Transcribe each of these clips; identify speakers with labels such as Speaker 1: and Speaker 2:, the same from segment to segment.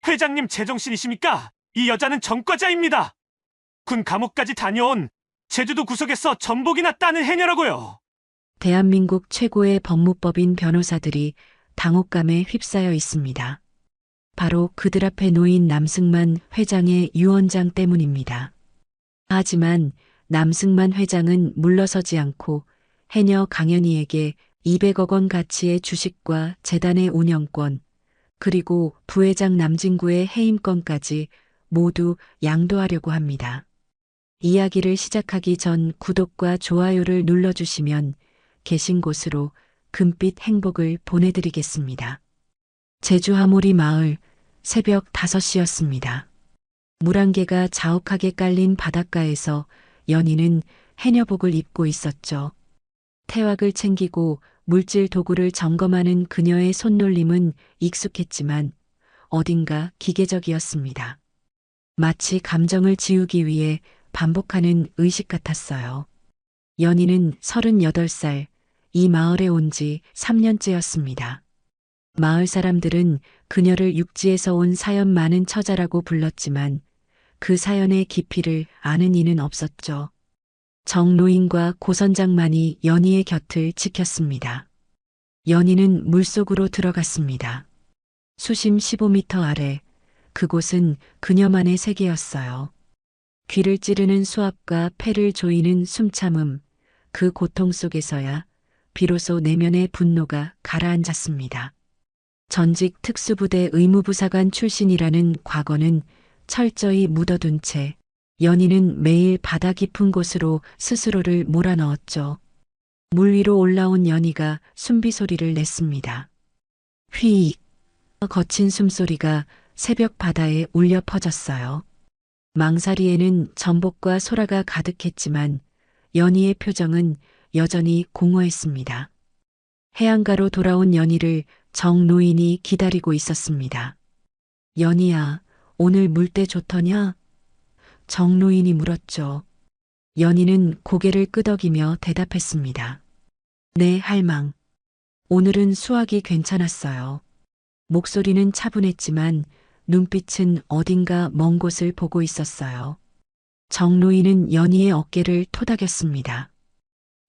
Speaker 1: 회장님 제정신이십니까? 이 여자는 전과자입니다. 군 감옥까지 다녀온 제주도 구석에서 전복이나 따는 해녀라고요.
Speaker 2: 대한민국 최고의 법무법인 변호사들이 당혹감에 휩싸여 있습니다. 바로 그들 앞에 놓인 남승만 회장의 유언장 때문입니다. 하지만 남승만 회장은 물러서지 않고 해녀 강연희에게 200억 원 가치의 주식과 재단의 운영권, 그리고 부회장 남진구의 해임권까지 모두 양도하려고 합니다. 이야기를 시작하기 전 구독과 좋아요를 눌러주시면 계신 곳으로 금빛 행복을 보내드리겠습니다. 제주 하모리 마을 새벽 5시였습니다. 물안개가 자욱하게 깔린 바닷가에서 연희는 해녀복을 입고 있었죠. 태왁을 챙기고 물질 도구를 점검하는 그녀의 손놀림은 익숙했지만 어딘가 기계적이었습니다. 마치 감정을 지우기 위해 반복하는 의식 같았어요. 연희는 38살, 이 마을에 온 지 3년째였습니다. 마을 사람들은 그녀를 육지에서 온 사연 많은 처자라고 불렀지만 그 사연의 깊이를 아는 이는 없었죠. 정노인과 고선장만이 연희의 곁을 지켰습니다. 연희는 물속으로 들어갔습니다. 수심 15m 아래, 그곳은 그녀만의 세계였어요. 귀를 찌르는 수압과 폐를 조이는 숨참음, 그 고통 속에서야 비로소 내면의 분노가 가라앉았습니다. 전직 특수부대 의무부사관 출신이라는 과거는 철저히 묻어둔 채 연희는 매일 바다 깊은 곳으로 스스로를 몰아넣었죠. 물 위로 올라온 연희가 숨비 소리를 냈습니다. 휘익. 거친 숨소리가 새벽 바다에 울려 퍼졌어요. 망사리에는 전복과 소라가 가득했지만 연희의 표정은 여전히 공허했습니다. 해안가로 돌아온 연희를 정노인이 기다리고 있었습니다. 연희야, 오늘 물때 좋더냐? 정노인이 물었죠. 연희는 고개를 끄덕이며 대답했습니다. 네, 할망. 오늘은 수확이 괜찮았어요. 목소리는 차분했지만 눈빛은 어딘가 먼 곳을 보고 있었어요. 정노인은 연희의 어깨를 토닥였습니다.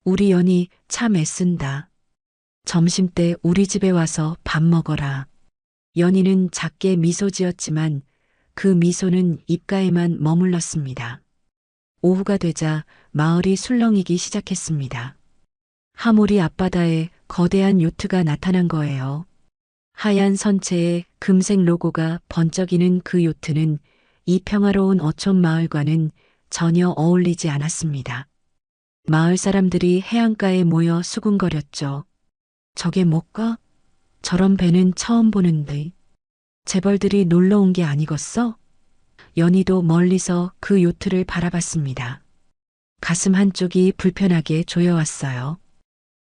Speaker 2: 우리 연희 참 애쓴다. 점심때 우리 집에 와서 밥 먹어라. 연희는 작게 미소 지었지만 그 미소는 입가에만 머물렀습니다. 오후가 되자 마을이 술렁이기 시작했습니다. 하모리 앞바다에 거대한 요트가 나타난 거예요. 하얀 선체에 금색 로고가 번쩍이는 그 요트는 이 평화로운 어촌 마을과는 전혀 어울리지 않았습니다. 마을 사람들이 해안가에 모여 수군거렸죠. 저게 뭐까? 저런 배는 처음 보는데. 재벌들이 놀러 온 게 아니겠어? 연희도 멀리서 그 요트를 바라봤습니다. 가슴 한쪽이 불편하게 조여왔어요.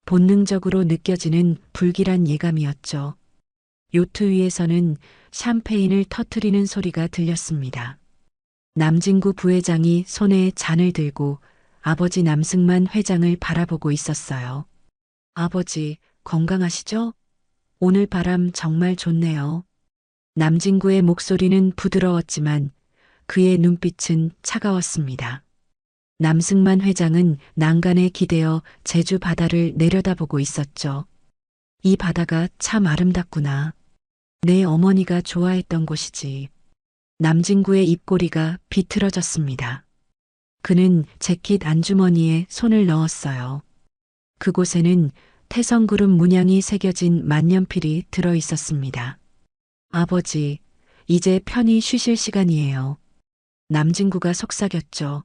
Speaker 2: 본능적으로 느껴지는 불길한 예감이었죠. 요트 위에서는 샴페인을 터트리는 소리가 들렸습니다. 남진구 부회장이 손에 잔을 들고 아버지 남승만 회장을 바라보고 있었어요. 아버지, 건강하시죠? 오늘 바람 정말 좋네요. 남진구의 목소리는 부드러웠지만 그의 눈빛은 차가웠습니다. 남승만 회장은 난간에 기대어 제주 바다를 내려다보고 있었죠. 이 바다가 참 아름답구나. 내 어머니가 좋아했던 곳이지. 남진구의 입꼬리가 비틀어졌습니다. 그는 재킷 안주머니에 손을 넣었어요. 그곳에는 태성그룹 문양이 새겨진 만년필이 들어 있었습니다. 아버지, 이제 편히 쉬실 시간이에요. 남진구가 속삭였죠.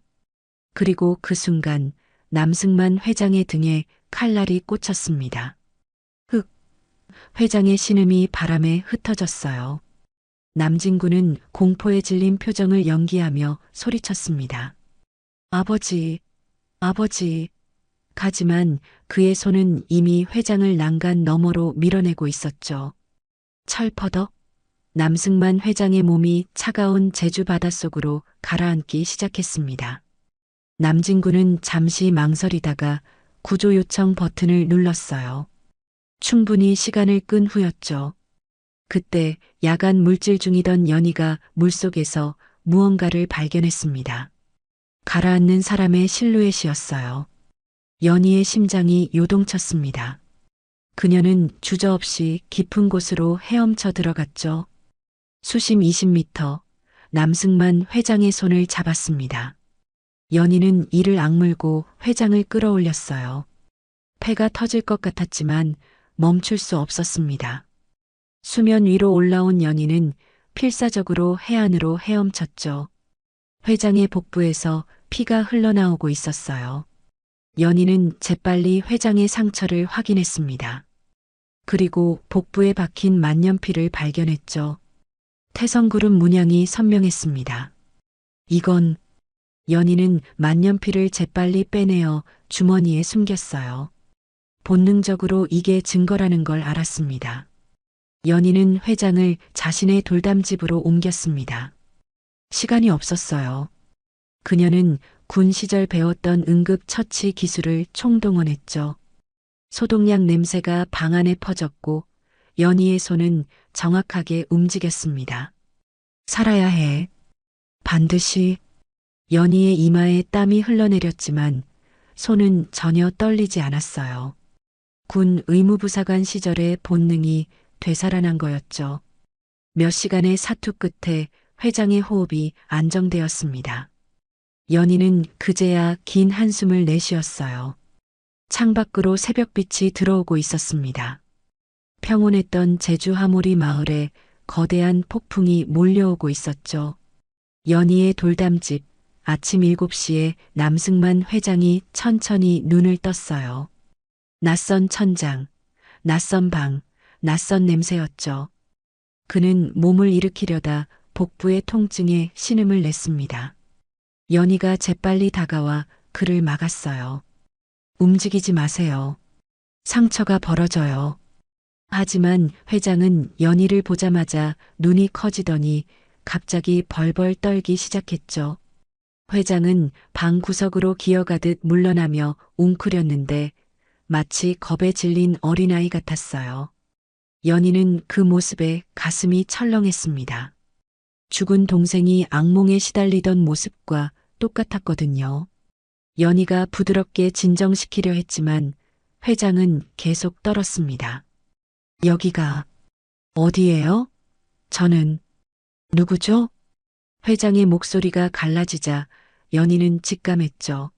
Speaker 2: 그리고 그 순간 남승만 회장의 등에 칼날이 꽂혔습니다. 흑! 회장의 신음이 바람에 흩어졌어요. 남진구는 공포에 질린 표정을 연기하며 소리쳤습니다. 아버지, 아버지. 하지만 그의 손은 이미 회장을 난간 너머로 밀어내고 있었죠. 철퍼덕. 남승만 회장의 몸이 차가운 제주 바닷속으로 가라앉기 시작했습니다. 남진구는 잠시 망설이다가 구조 요청 버튼을 눌렀어요. 충분히 시간을 끈 후였죠. 그때 야간 물질 중이던 연희가 물속에서 무언가를 발견했습니다. 가라앉는 사람의 실루엣이었어요. 연희의 심장이 요동쳤습니다. 그녀는 주저없이 깊은 곳으로 헤엄쳐 들어갔죠. 수심 20m, 남승만 회장의 손을 잡았습니다. 연희는 이를 악물고 회장을 끌어올렸어요. 폐가 터질 것 같았지만 멈출 수 없었습니다. 수면 위로 올라온 연희는 필사적으로 해안으로 헤엄쳤죠. 회장의 복부에서 피가 흘러나오고 있었어요. 연희는 재빨리 회장의 상처를 확인했습니다. 그리고 복부에 박힌 만년필을 발견했죠. 태성그룹 문양이 선명했습니다. 이건 연희는 만년필을 재빨리 빼내어 주머니에 숨겼어요. 본능적으로 이게 증거라는 걸 알았습니다. 연희는 회장을 자신의 돌담집으로 옮겼습니다. 시간이 없었어요. 그녀는 군 시절 배웠던 응급처치 기술을 총동원했죠. 소독약 냄새가 방 안에 퍼졌고 연희의 손은 정확하게 움직였습니다. 살아야 해. 반드시. 연희의 이마에 땀이 흘러내렸지만 손은 전혀 떨리지 않았어요. 군 의무부사관 시절의 본능이 되살아난 거였죠. 몇 시간의 사투 끝에 회장의 호흡이 안정되었습니다. 연희는 그제야 긴 한숨을 내쉬었어요. 창밖으로 새벽빛이 들어오고 있었습니다. 평온했던 제주 하모리 마을에 거대한 폭풍이 몰려오고 있었죠. 연희의 돌담집, 아침 7시에 남승만 회장이 천천히 눈을 떴어요. 낯선 천장, 낯선 방, 낯선 냄새였죠. 그는 몸을 일으키려다 복부의 통증에 신음을 냈습니다. 연희가 재빨리 다가와 그를 막았어요. 움직이지 마세요. 상처가 벌어져요. 하지만 회장은 연희를 보자마자 눈이 커지더니 갑자기 벌벌 떨기 시작했죠. 회장은 방 구석으로 기어가듯 물러나며 웅크렸는데 마치 겁에 질린 어린아이 같았어요. 연희는 그 모습에 가슴이 철렁했습니다. 죽은 동생이 악몽에 시달리던 모습과 똑같았거든요. 연희가 부드럽게 진정시키려 했지만 회장은 계속 떨었습니다. 여기가 어디예요? 저는 누구죠? 회장의 목소리가 갈라지자 연희는 직감했죠.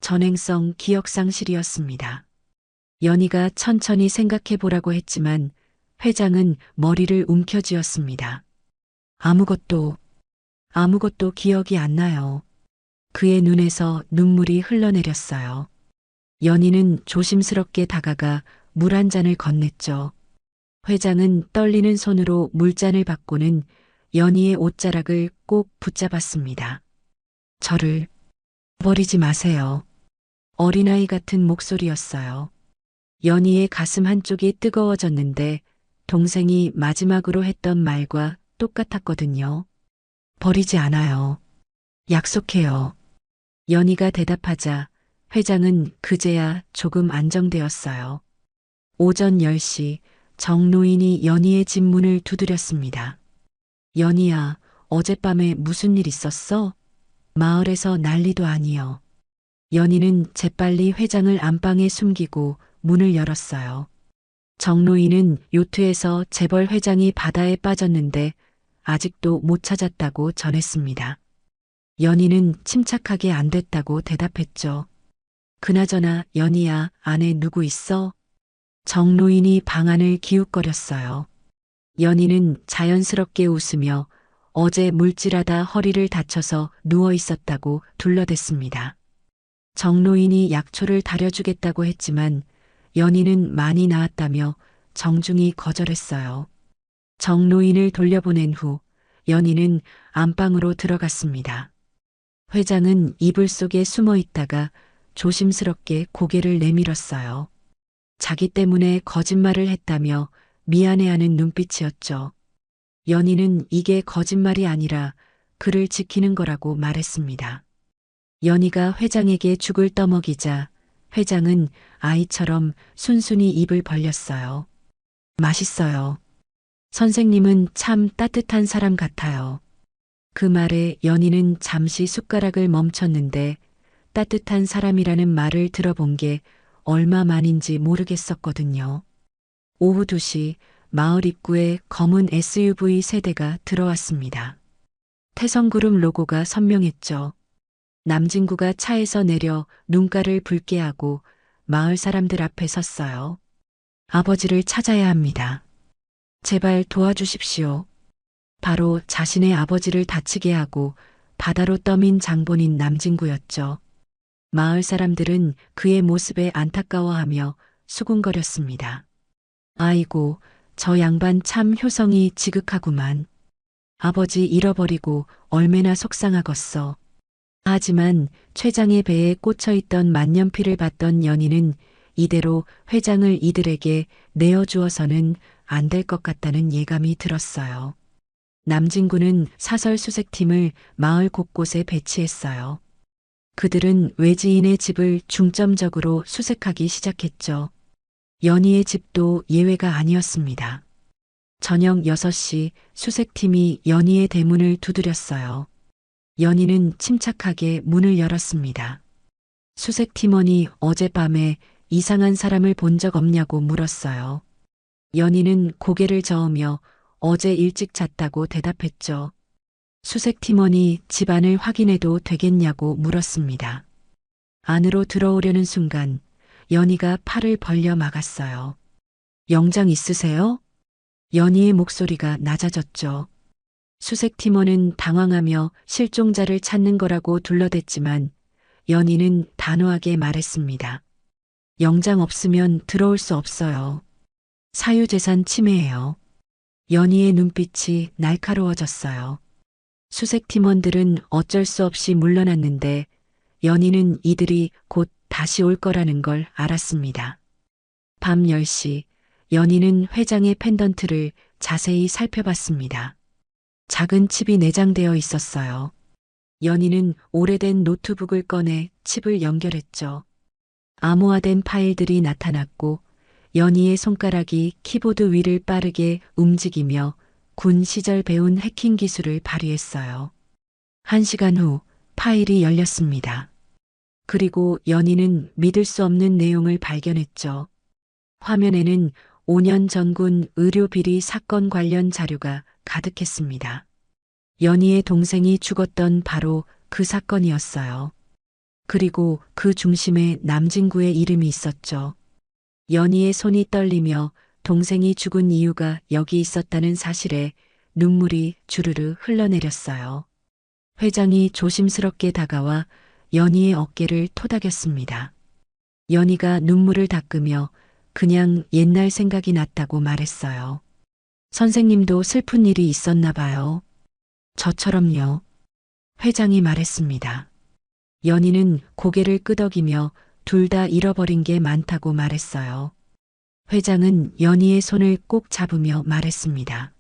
Speaker 2: 전행성 기억상실이었습니다. 연희가 천천히 생각해 보라고 했지만 회장은 머리를 움켜쥐었습니다. 아무것도 기억이 안 나요. 그의 눈에서 눈물이 흘러내렸어요. 연희는 조심스럽게 다가가 물 한 잔을 건넸죠. 회장은 떨리는 손으로 물잔을 받고는 연희의 옷자락을 꼭 붙잡았습니다. 저를 버리지 마세요. 어린아이 같은 목소리였어요. 연희의 가슴 한쪽이 뜨거워졌는데 동생이 마지막으로 했던 말과 똑같았거든요. 버리지 않아요. 약속해요. 연희가 대답하자 회장은 그제야 조금 안정되었어요. 오전 10시 정노인이 연희의 집 문을 두드렸습니다. 연희야, 어젯밤에 무슨 일 있었어? 마을에서 난리도 아니여. 연희는 재빨리 회장을 안방에 숨기고 문을 열었어요. 정노인은 요트에서 재벌 회장이 바다에 빠졌는데 아직도 못 찾았다고 전했습니다. 연희는 침착하게 안 됐다고 대답했죠. 그나저나 연희야, 안에 누구 있어? 정노인이 방안을 기웃거렸어요. 연희는 자연스럽게 웃으며 어제 물질하다 허리를 다쳐서 누워 있었다고 둘러댔습니다. 정노인이 약초를 다려주겠다고 했지만 연희는 많이 나았다며 정중히 거절했어요. 정노인을 돌려보낸 후 연희는 안방으로 들어갔습니다. 회장은 이불 속에 숨어 있다가 조심스럽게 고개를 내밀었어요. 자기 때문에 거짓말을 했다며 미안해하는 눈빛이었죠. 연희는 이게 거짓말이 아니라 그를 지키는 거라고 말했습니다. 연희가 회장에게 죽을 떠먹이자 회장은 아이처럼 순순히 입을 벌렸어요. 맛있어요. 선생님은 참 따뜻한 사람 같아요. 그 말에 연희는 잠시 숟가락을 멈췄는데 따뜻한 사람이라는 말을 들어본 게 얼마 만인지 모르겠었거든요. 오후 2시 마을 입구에 검은 SUV 세대가 들어왔습니다. 태성그룹 로고가 선명했죠. 남진구가 차에서 내려 눈가를 붉게 하고 마을 사람들 앞에 섰어요. 아버지를 찾아야 합니다. 제발 도와주십시오. 바로 자신의 아버지를 다치게 하고 바다로 떠민 장본인 남진구였죠. 마을 사람들은 그의 모습에 안타까워하며 수군거렸습니다. 아이고, 저 양반 참 효성이 지극하구만. 아버지 잃어버리고 얼마나 속상하겠어. 하지만 최장의 배에 꽂혀있던 만년필을 받던 연희는 이대로 회장을 이들에게 내어주어서는 안 될 것 같다는 예감이 들었어요. 남진구는 사설 수색팀을 마을 곳곳에 배치했어요. 그들은 외지인의 집을 중점적으로 수색하기 시작했죠. 연희의 집도 예외가 아니었습니다. 저녁 6시 수색팀이 연희의 대문을 두드렸어요. 연희는 침착하게 문을 열었습니다. 수색팀원이 어젯밤에 이상한 사람을 본 적 없냐고 물었어요. 연희는 고개를 저으며 어제 일찍 잤다고 대답했죠. 수색팀원이 집안을 확인해도 되겠냐고 물었습니다. 안으로 들어오려는 순간 연희가 팔을 벌려 막았어요. 영장 있으세요? 연희의 목소리가 낮아졌죠. 수색팀원은 당황하며 실종자를 찾는 거라고 둘러댔지만 연희는 단호하게 말했습니다. 영장 없으면 들어올 수 없어요. 사유재산 침해예요. 연희의 눈빛이 날카로워졌어요. 수색팀원들은 어쩔 수 없이 물러났는데 연희는 이들이 곧 다시 올 거라는 걸 알았습니다. 밤 10시 연희는 회장의 펜던트를 자세히 살펴봤습니다. 작은 칩이 내장되어 있었어요. 연희는 오래된 노트북을 꺼내 칩을 연결했죠. 암호화된 파일들이 나타났고 연희의 손가락이 키보드 위를 빠르게 움직이며 군 시절 배운 해킹 기술을 발휘했어요. 1시간 후 파일이 열렸습니다. 그리고 연희는 믿을 수 없는 내용을 발견했죠. 화면에는 5년 전군 의료 비리 사건 관련 자료가 가득했습니다. 연희의 동생이 죽었던 바로 그 사건이었어요. 그리고 그 중심에 남진구의 이름이 있었죠. 연희의 손이 떨리며 동생이 죽은 이유가 여기 있었다는 사실에 눈물이 주르르 흘러내렸어요. 회장이 조심스럽게 다가와 연희의 어깨를 토닥였습니다. 연희가 눈물을 닦으며 그냥 옛날 생각이 났다고 말했어요. 선생님도 슬픈 일이 있었나 봐요. 저처럼요. 회장이 말했습니다. 연희는 고개를 끄덕이며 둘 다 잃어버린 게 많다고 말했어요. 회장은 연희의 손을 꼭 잡으며 말했습니다.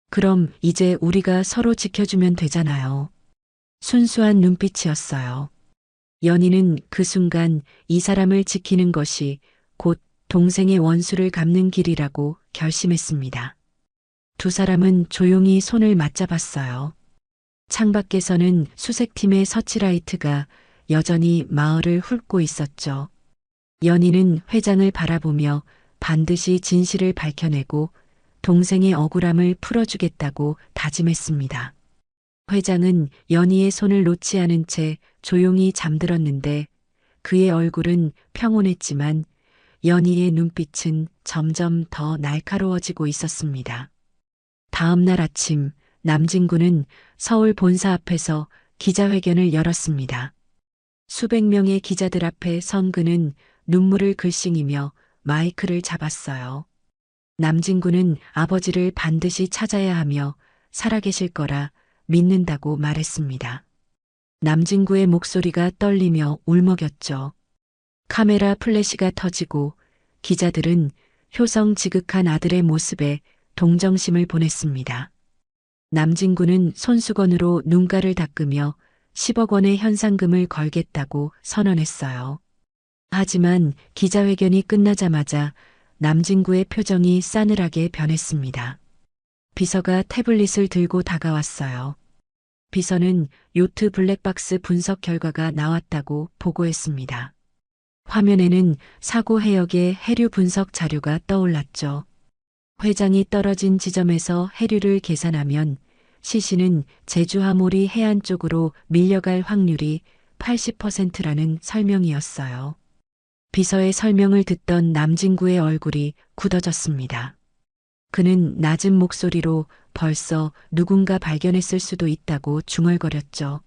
Speaker 2: 그럼 이제 우리가 서로 지켜주면 되잖아요. 순수한 눈빛이었어요. 연희는 그 순간 이 사람을 지키는 것이 곧 동생의 원수를 갚는 길이라고 결심했습니다. 두 사람은 조용히 손을 맞잡았어요. 창밖에서는 수색팀의 서치라이트가 여전히 마을을 훑고 있었죠. 연희는 회장을 바라보며 반드시 진실을 밝혀내고 동생의 억울함을 풀어주겠다고 다짐했습니다. 회장은 연희의 손을 놓지 않은 채 조용히 잠들었는데 그의 얼굴은 평온했지만 연희의 눈빛은 점점 더 날카로워지고 있었습니다. 다음 날 아침 남진구는 서울 본사 앞에서 기자회견을 열었습니다. 수백 명의 기자들 앞에 선 그는 눈물을 글썽이며 마이크를 잡았어요. 남진구는 아버지를 반드시 찾아야 하며 살아계실 거라 믿는다고 말했습니다. 남진구의 목소리가 떨리며 울먹였죠. 카메라 플래시가 터지고 기자들은 효성 지극한 아들의 모습에 동정심을 보냈습니다. 남진구는 손수건으로 눈가를 닦으며 10억 원의 현상금을 걸겠다고 선언했어요. 하지만 기자회견이 끝나자마자 남진구의 표정이 싸늘하게 변했습니다. 비서가 태블릿을 들고 다가왔어요. 비서는 요트 블랙박스 분석 결과가 나왔다고 보고했습니다. 화면에는 사고 해역의 해류 분석 자료가 떠올랐죠. 회장이 떨어진 지점에서 해류를 계산하면 시신은 제주 하모리 해안 쪽으로 밀려갈 확률이 80%라는 설명이었어요. 비서의 설명을 듣던 남진구의 얼굴이 굳어졌습니다. 그는 낮은 목소리로 벌써 누군가 발견했을 수도 있다고 중얼거렸죠.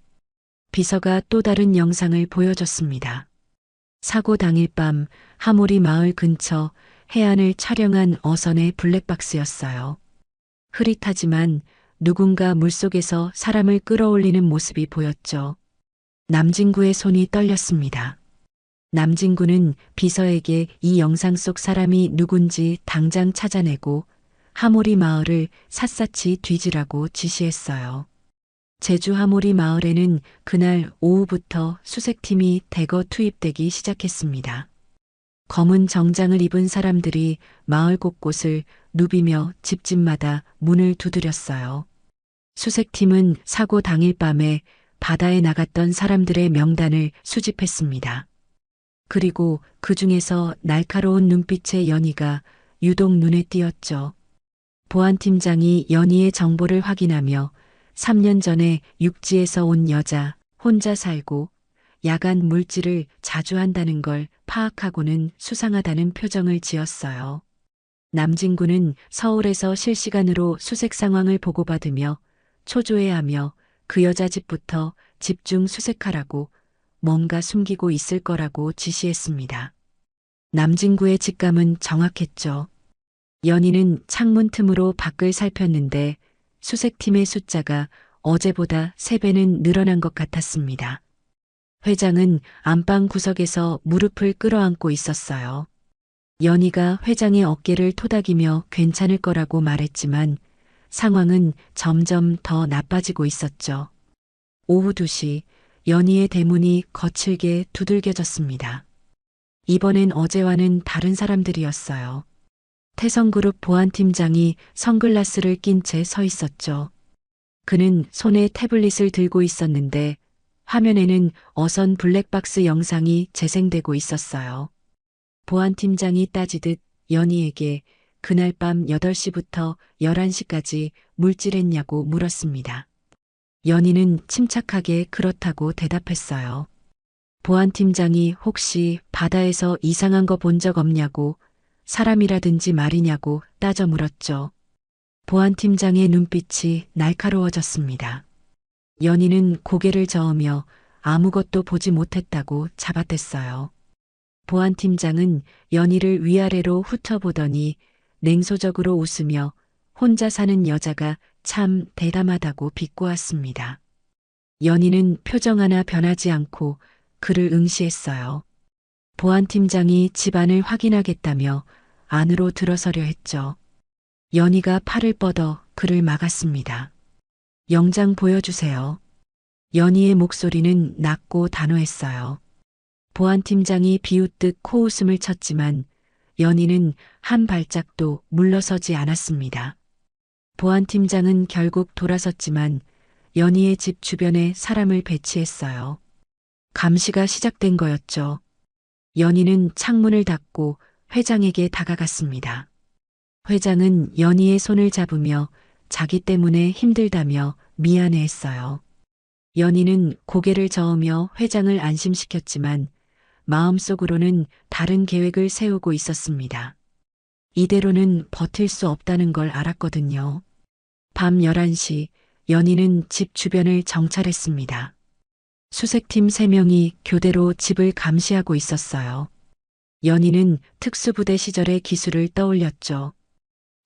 Speaker 2: 비서가 또 다른 영상을 보여줬습니다. 사고 당일 밤 하모리 마을 근처 해안을 촬영한 어선의 블랙박스였어요. 흐릿하지만 누군가 물속에서 사람을 끌어올리는 모습이 보였죠. 남진구의 손이 떨렸습니다. 남진구는 비서에게 이 영상 속 사람이 누군지 당장 찾아내고 하모리 마을을 샅샅이 뒤지라고 지시했어요. 제주 하모리 마을에는 그날 오후부터 수색팀이 대거 투입되기 시작했습니다. 검은 정장을 입은 사람들이 마을 곳곳을 누비며 집집마다 문을 두드렸어요. 수색팀은 사고 당일 밤에 바다에 나갔던 사람들의 명단을 수집했습니다. 그리고 그 중에서 날카로운 눈빛의 연희가 유독 눈에 띄었죠. 보안팀장이 연희의 정보를 확인하며 3년 전에 육지에서 온 여자, 혼자 살고 야간 물질을 자주 한다는 걸 파악하고는 수상하다는 표정을 지었어요. 남진구는 서울에서 실시간으로 수색 상황을 보고받으며 초조해하며 그 여자 집부터 집중 수색하라고 뭔가 숨기고 있을 거라고 지시했습니다. 남진구의 직감은 정확했죠. 연희는 창문 틈으로 밖을 살폈는데 수색팀의 숫자가 어제보다 3배는 늘어난 것 같았습니다. 회장은 안방 구석에서 무릎을 끌어안고 있었어요. 연희가 회장의 어깨를 토닥이며 괜찮을 거라고 말했지만 상황은 점점 더 나빠지고 있었죠. 오후 2시 연희의 대문이 거칠게 두들겨졌습니다. 이번엔 어제와는 다른 사람들이었어요. 태성그룹 보안팀장이 선글라스를 낀 채 서 있었죠. 그는 손에 태블릿을 들고 있었는데 화면에는 어선 블랙박스 영상이 재생되고 있었어요. 보안팀장이 따지듯 연희에게 그날 밤 8시부터 11시까지 물질했냐고 물었습니다. 연희는 침착하게 그렇다고 대답했어요. 보안팀장이 혹시 바다에서 이상한 거 본 적 없냐고 사람이라든지 말이냐고 따져 물었죠. 보안팀장의 눈빛이 날카로워졌습니다. 연희는 고개를 저으며 아무것도 보지 못했다고 잡아댔어요. 보안팀장은 연희를 위아래로 훑어보더니 냉소적으로 웃으며 혼자 사는 여자가 참 대담하다고 비꼬았습니다. 연희는 표정 하나 변하지 않고 그를 응시했어요. 보안팀장이 집안을 확인하겠다며 안으로 들어서려 했죠. 연희가 팔을 뻗어 그를 막았습니다. 영장 보여주세요. 연희의 목소리는 낮고 단호했어요. 보안팀장이 비웃듯 코웃음을 쳤지만 연희는 한 발짝도 물러서지 않았습니다. 보안팀장은 결국 돌아섰지만 연희의 집 주변에 사람을 배치했어요. 감시가 시작된 거였죠. 연희는 창문을 닫고 회장에게 다가갔습니다. 회장은 연희의 손을 잡으며 자기 때문에 힘들다며 미안해했어요. 연희는 고개를 저으며 회장을 안심시켰지만 마음속으로는 다른 계획을 세우고 있었습니다. 이대로는 버틸 수 없다는 걸 알았거든요. 밤 11시 연희는 집 주변을 정찰했습니다. 수색팀 3명이 교대로 집을 감시하고 있었어요. 연희는 특수부대 시절의 기술을 떠올렸죠.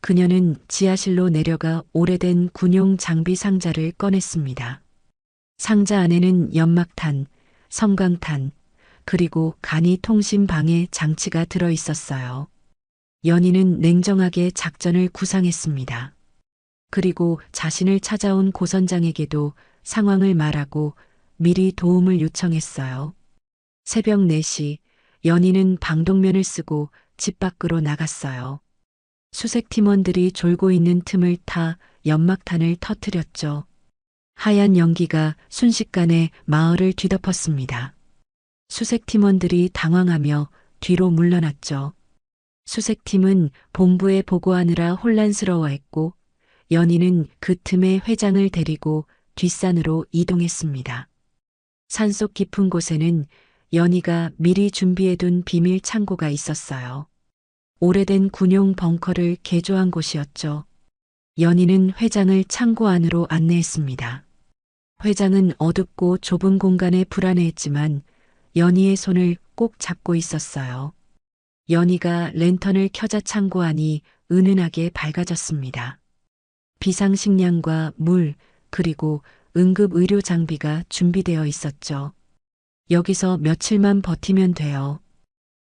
Speaker 2: 그녀는 지하실로 내려가 오래된 군용 장비 상자를 꺼냈습니다. 상자 안에는 연막탄, 섬광탄, 그리고 간이 통신 방해 장치가 들어 있었어요. 연희는 냉정하게 작전을 구상했습니다. 그리고 자신을 찾아온 고선장에게도 상황을 말하고 미리 도움을 요청했어요. 새벽 4시 연희는 방독면을 쓰고 집 밖으로 나갔어요. 수색 팀원들이 졸고 있는 틈을 타 연막탄을 터뜨렸죠. 하얀 연기가 순식간에 마을을 뒤덮었습니다. 수색팀원들이 당황하며 뒤로 물러났죠. 수색팀은 본부에 보고하느라 혼란스러워했고 연희는 그 틈에 회장을 데리고 뒷산으로 이동했습니다. 산속 깊은 곳에는 연희가 미리 준비해둔 비밀 창고가 있었어요. 오래된 군용 벙커를 개조한 곳이었죠. 연희는 회장을 창고 안으로 안내했습니다. 회장은 어둡고 좁은 공간에 불안해했지만 연희의 손을 꼭 잡고 있었어요. 연희가 랜턴을 켜자 창고 안이 은은하게 밝아졌습니다. 비상식량과 물, 그리고 응급 의료 장비가 준비되어 있었죠. 여기서 며칠만 버티면 돼요.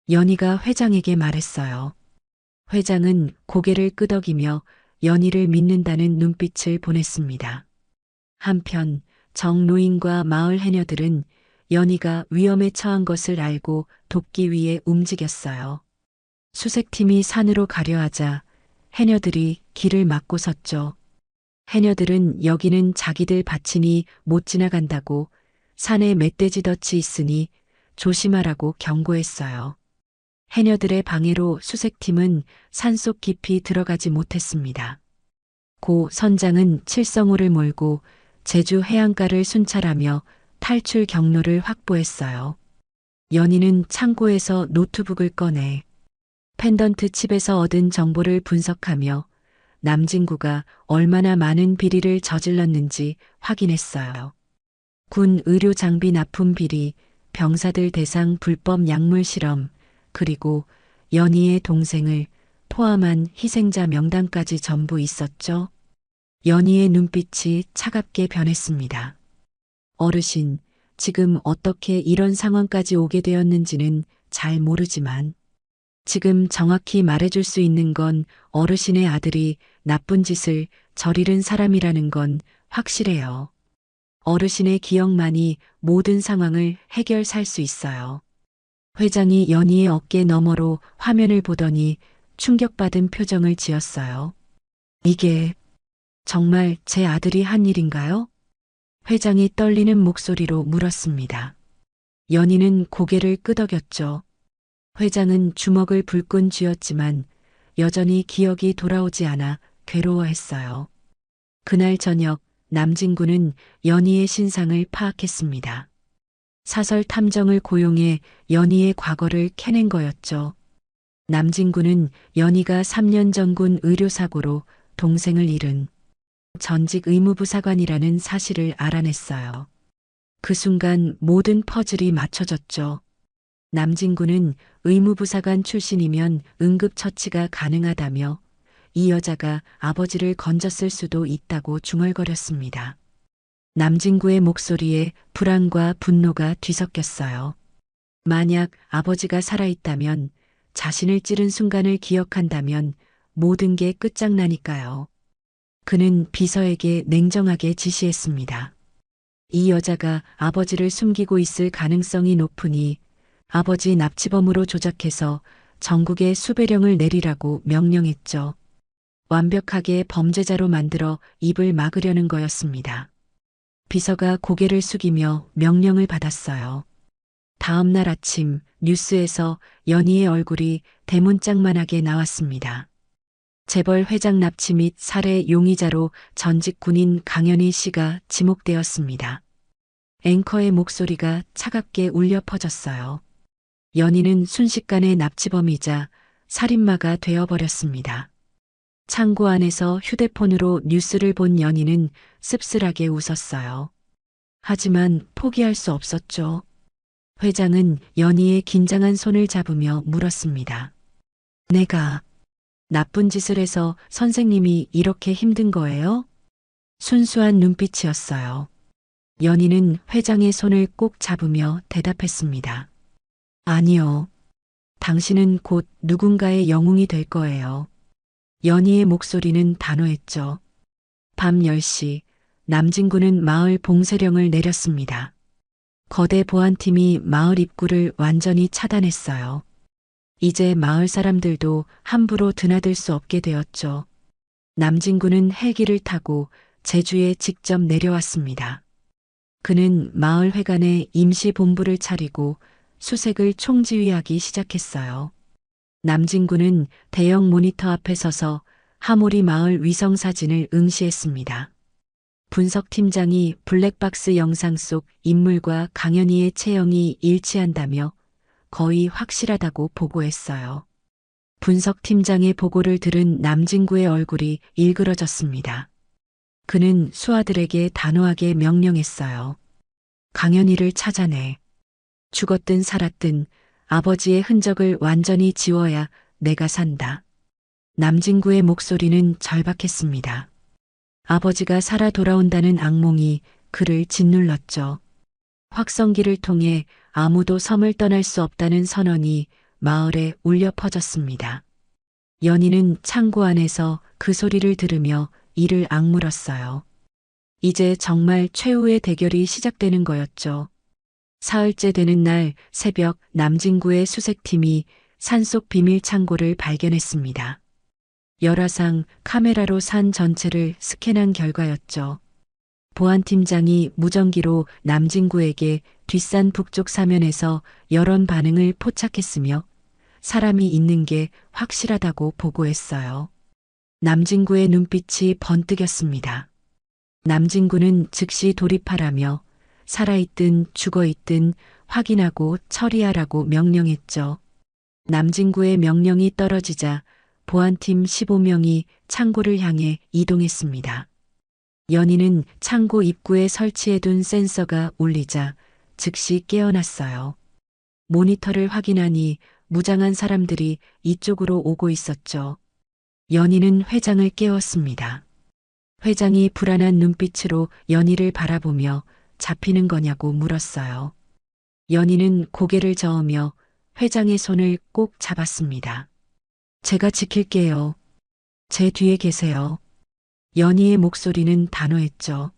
Speaker 2: 연희가 회장에게 말했어요. 회장은 고개를 끄덕이며 연희를 믿는다는 눈빛을 보냈습니다. 한편 정노인과 마을 해녀들은 연희가 위험에 처한 것을 알고 돕기 위해 움직였어요. 수색팀이 산으로 가려 하자 해녀들이 길을 막고 섰죠. 해녀들은 여기는 자기들 밭이니 못 지나간다고 산에 멧돼지 덫이 있으니 조심하라고 경고했어요. 해녀들의 방해로 수색팀은 산속 깊이 들어가지 못했습니다. 고 선장은 칠성호를 몰고 제주 해안가를 순찰하며 탈출 경로를 확보했어요. 연희는 창고에서 노트북을 꺼내 펜던트 칩에서 얻은 정보를 분석하며 남진구가 얼마나 많은 비리를 저질렀는지 확인했어요. 군 의료 장비 납품 비리, 병사들 대상 불법 약물 실험, 그리고 연희의 동생을 포함한 희생자 명단까지 전부 있었죠. 연희의 눈빛이 차갑게 변했습니다. 어르신, 지금 어떻게 이런 상황까지 오게 되었는지는 잘 모르지만 지금 정확히 말해줄 수 있는 건 어르신의 아들이 나쁜 짓을 저지른 사람이라는 건 확실해요. 어르신의 기억만이 모든 상황을 해결살 수 있어요. 회장이 연희의 어깨 너머로 화면을 보더니 충격받은 표정을 지었어요. 이게 정말 제 아들이 한 일인가요? 회장이 떨리는 목소리로 물었습니다. 연희는 고개를 끄덕였죠. 회장은 주먹을 불끈 쥐었지만 여전히 기억이 돌아오지 않아 괴로워했어요. 그날 저녁 남진구는 연희의 신상을 파악했습니다. 사설 탐정을 고용해 연희의 과거를 캐낸 거였죠. 남진구는 연희가 3년 전 군 의료사고로 동생을 잃은 전직 의무부사관이라는 사실을 알아냈어요. 그 순간 모든 퍼즐이 맞춰졌죠. 남진구는 의무부사관 출신이면 응급처치가 가능하다며 이 여자가 아버지를 건졌을 수도 있다고 중얼거렸습니다. 남진구의 목소리에 불안과 분노가 뒤섞였어요. 만약 아버지가 살아있다면, 자신을 찌른 순간을 기억한다면 모든 게 끝장나니까요. 그는 비서에게 냉정하게 지시했습니다. 이 여자가 아버지를 숨기고 있을 가능성이 높으니 아버지 납치범으로 조작해서 전국에 수배령을 내리라고 명령했죠. 완벽하게 범죄자로 만들어 입을 막으려는 거였습니다. 비서가 고개를 숙이며 명령을 받았어요. 다음 날 아침 뉴스에서 연희의 얼굴이 대문짝만하게 나왔습니다. 재벌 회장 납치 및 살해 용의자로 전직 군인 강연희 씨가 지목되었습니다. 앵커의 목소리가 차갑게 울려 퍼졌어요. 연희는 순식간에 납치범이자 살인마가 되어버렸습니다. 창고 안에서 휴대폰으로 뉴스를 본 연희는 씁쓸하게 웃었어요. 하지만 포기할 수 없었죠. 회장은 연희의 긴장한 손을 잡으며 물었습니다. 내가 나쁜 짓을 해서 선생님이 이렇게 힘든 거예요? 순수한 눈빛이었어요. 연희는 회장의 손을 꼭 잡으며 대답했습니다. 아니요. 당신은 곧 누군가의 영웅이 될 거예요. 연희의 목소리는 단호했죠. 밤 10시 남진구는 마을 봉쇄령을 내렸습니다. 거대 보안팀이 마을 입구를 완전히 차단했어요. 이제 마을 사람들도 함부로 드나들 수 없게 되었죠. 남진구는 헬기를 타고 제주에 직접 내려왔습니다. 그는 마을 회관에 임시 본부를 차리고 수색을 총지휘하기 시작했어요. 남진구는 대형 모니터 앞에 서서 하모리 마을 위성 사진을 응시했습니다. 분석팀장이 블랙박스 영상 속 인물과 강연희의 체형이 일치한다며 거의 확실하다고 보고했어요. 분석팀장의 보고를 들은 남진구의 얼굴이 일그러졌습니다. 그는 수하들에게 단호하게 명령했어요. 강연희를 찾아내. 죽었든 살았든 아버지의 흔적을 완전히 지워야 내가 산다. 남진구의 목소리는 절박했습니다. 아버지가 살아 돌아온다는 악몽이 그를 짓눌렀죠. 확성기를 통해 아무도 섬을 떠날 수 없다는 선언이 마을에 울려 퍼졌습니다. 연희는 창고 안에서 그 소리를 들으며 이를 악물었어요. 이제 정말 최후의 대결이 시작되는 거였죠. 사흘째 되는 날 새벽 남진구의 수색팀이 산속 비밀 창고를 발견했습니다. 열화상 카메라로 산 전체를 스캔한 결과였죠. 보안팀장이 무전기로 남진구에게 뒷산 북쪽 사면에서 열원 반응을 포착했으며 사람이 있는 게 확실하다고 보고했어요. 남진구의 눈빛이 번뜩였습니다. 남진구는 즉시 돌입하라며 살아있든 죽어있든 확인하고 처리하라고 명령했죠. 남진구의 명령이 떨어지자 보안팀 15명이 창고를 향해 이동했습니다. 연희는 창고 입구에 설치해둔 센서가 울리자 즉시 깨어났어요. 모니터를 확인하니 무장한 사람들이 이쪽으로 오고 있었죠. 연희는 회장을 깨웠습니다. 회장이 불안한 눈빛으로 연희를 바라보며 잡히는 거냐고 물었어요. 연희는 고개를 저으며 회장의 손을 꼭 잡았습니다. 제가 지킬게요. 제 뒤에 계세요. 연희의 목소리는 단호했죠.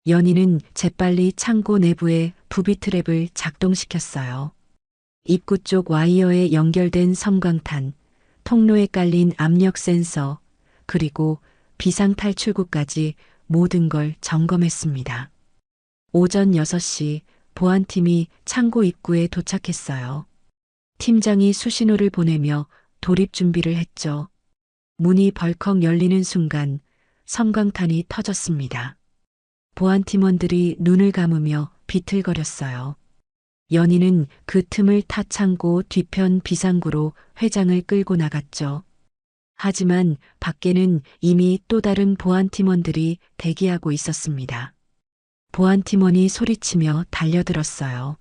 Speaker 2: 연희는 재빨리 창고 내부에 부비 트랩을 작동시켰어요. 입구 쪽 와이어에 연결된 섬광탄, 통로에 깔린 압력 센서, 그리고 비상 탈출구까지 모든 걸 점검했습니다. 오전 6시 보안팀이 창고 입구에 도착했어요. 팀장이 수신호를 보내며 돌입 준비를 했죠. 문이 벌컥 열리는 순간 섬광탄이 터졌습니다. 보안팀원들이 눈을 감으며 비틀거렸어요. 연희는 그 틈을 타 창고 뒤편 비상구로 회장을 끌고 나갔죠. 하지만 밖에는 이미 또 다른 보안팀원들이 대기하고 있었습니다. 보안팀원이 소리치며 달려들었어요.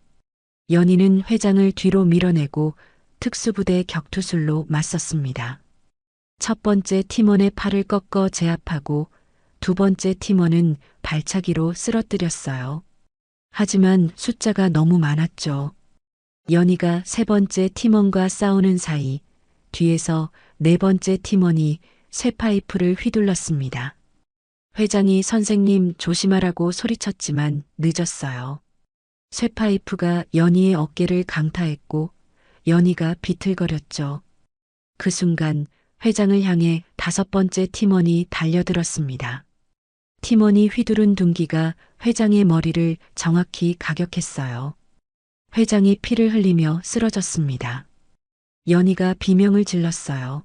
Speaker 2: 연희는 회장을 뒤로 밀어내고 특수부대 격투술로 맞섰습니다. 첫 번째 팀원의 팔을 꺾어 제압하고 두 번째 팀원은 발차기로 쓰러뜨렸어요. 하지만 숫자가 너무 많았죠. 연희가 세 번째 팀원과 싸우는 사이 뒤에서 네 번째 팀원이 쇠파이프를 휘둘렀습니다. 회장이 선생님 조심하라고 소리쳤지만 늦었어요. 쇠파이프가 연희의 어깨를 강타했고 연희가 비틀거렸죠. 그 순간 회장을 향해 다섯 번째 팀원이 달려들었습니다. 팀원이 휘두른 둔기가 회장의 머리를 정확히 가격했어요. 회장이 피를 흘리며 쓰러졌습니다. 연희가 비명을 질렀어요.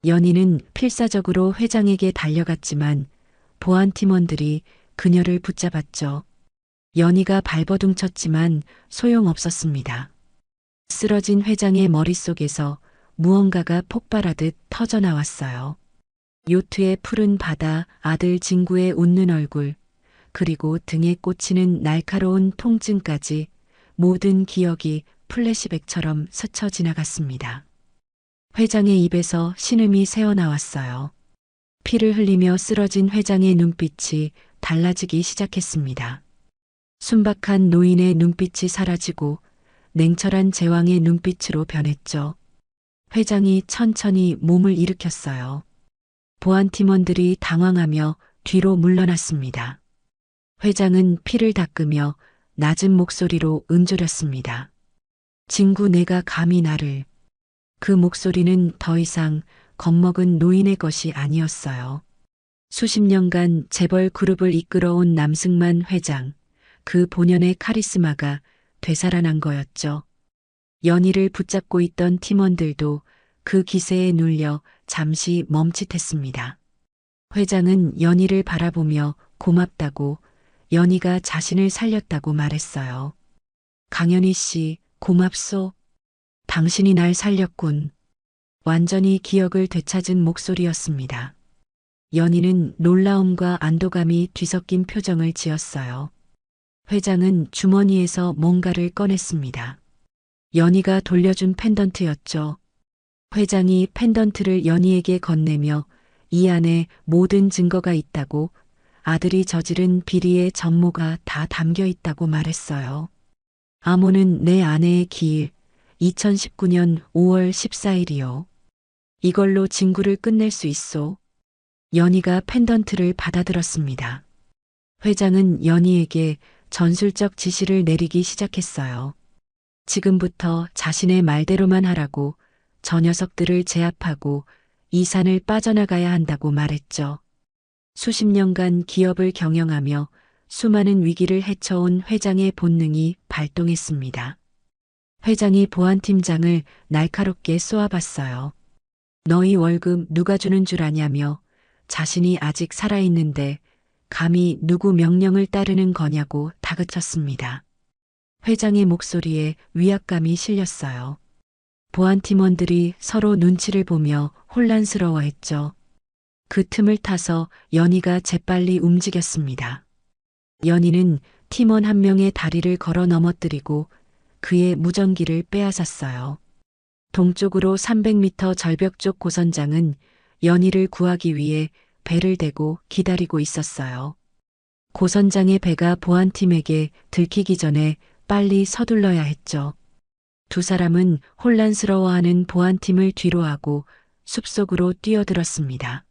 Speaker 2: 연희는 필사적으로 회장에게 달려갔지만 보안팀원들이 그녀를 붙잡았죠. 연희가 발버둥쳤지만 소용없었습니다. 쓰러진 회장의 머릿속에서 무언가가 폭발하듯 터져나왔어요. 요트의 푸른 바다, 아들 진구의 웃는 얼굴, 그리고 등에 꽂히는 날카로운 통증까지 모든 기억이 플래시백처럼 스쳐 지나갔습니다. 회장의 입에서 신음이 새어나왔어요. 피를 흘리며 쓰러진 회장의 눈빛이 달라지기 시작했습니다. 순박한 노인의 눈빛이 사라지고 냉철한 제왕의 눈빛으로 변했죠. 회장이 천천히 몸을 일으켰어요. 보안팀원들이 당황하며 뒤로 물러났습니다. 회장은 피를 닦으며 낮은 목소리로 은조렸습니다. 진구 내가 감히 나를. 그 목소리는 더 이상 겁먹은 노인의 것이 아니었어요. 수십 년간 재벌 그룹을 이끌어온 남승만 회장, 그 본연의 카리스마가 되살아난 거였죠. 연희를 붙잡고 있던 팀원들도 그 기세에 눌려 잠시 멈칫했습니다. 회장은 연희를 바라보며 고맙다고, 연희가 자신을 살렸다고 말했어요. 강연희 씨, 고맙소. 당신이 날 살렸군. 완전히 기억을 되찾은 목소리였습니다. 연희는 놀라움과 안도감이 뒤섞인 표정을 지었어요. 회장은 주머니에서 뭔가를 꺼냈습니다. 연희가 돌려준 펜던트였죠. 회장이 펜던트를 연희에게 건네며 이 안에 모든 증거가 있다고, 아들이 저지른 비리의 전모가 다 담겨 있다고 말했어요. 암호는 내 아내의 기일, 2019년 5월 14일이요. 이걸로 진구를 끝낼 수 있소. 연희가 펜던트를 받아들었습니다. 회장은 연희에게 전술적 지시를 내리기 시작했어요. 지금부터 자신의 말대로만 하라고, 저 녀석들을 제압하고 이 산을 빠져나가야 한다고 말했죠. 수십 년간 기업을 경영하며 수많은 위기를 헤쳐온 회장의 본능이 발동했습니다. 회장이 보안팀장을 날카롭게 쏘아봤어요. 너희 월급 누가 주는 줄 아냐며, 자신이 아직 살아있는데 감히 누구 명령을 따르는 거냐고 다그쳤습니다. 회장의 목소리에 위압감이 실렸어요. 보안팀원들이 서로 눈치를 보며 혼란스러워했죠. 그 틈을 타서 연희가 재빨리 움직였습니다. 연희는 팀원 한 명의 다리를 걸어 넘어뜨리고 그의 무전기를 빼앗았어요. 동쪽으로 300m 절벽 쪽 고선장은 연희를 구하기 위해 배를 대고 기다리고 있었어요. 고선장의 배가 보안팀에게 들키기 전에 빨리 서둘러야 했죠. 두 사람은 혼란스러워하는 보안팀을 뒤로하고 숲속으로 뛰어들었습니다.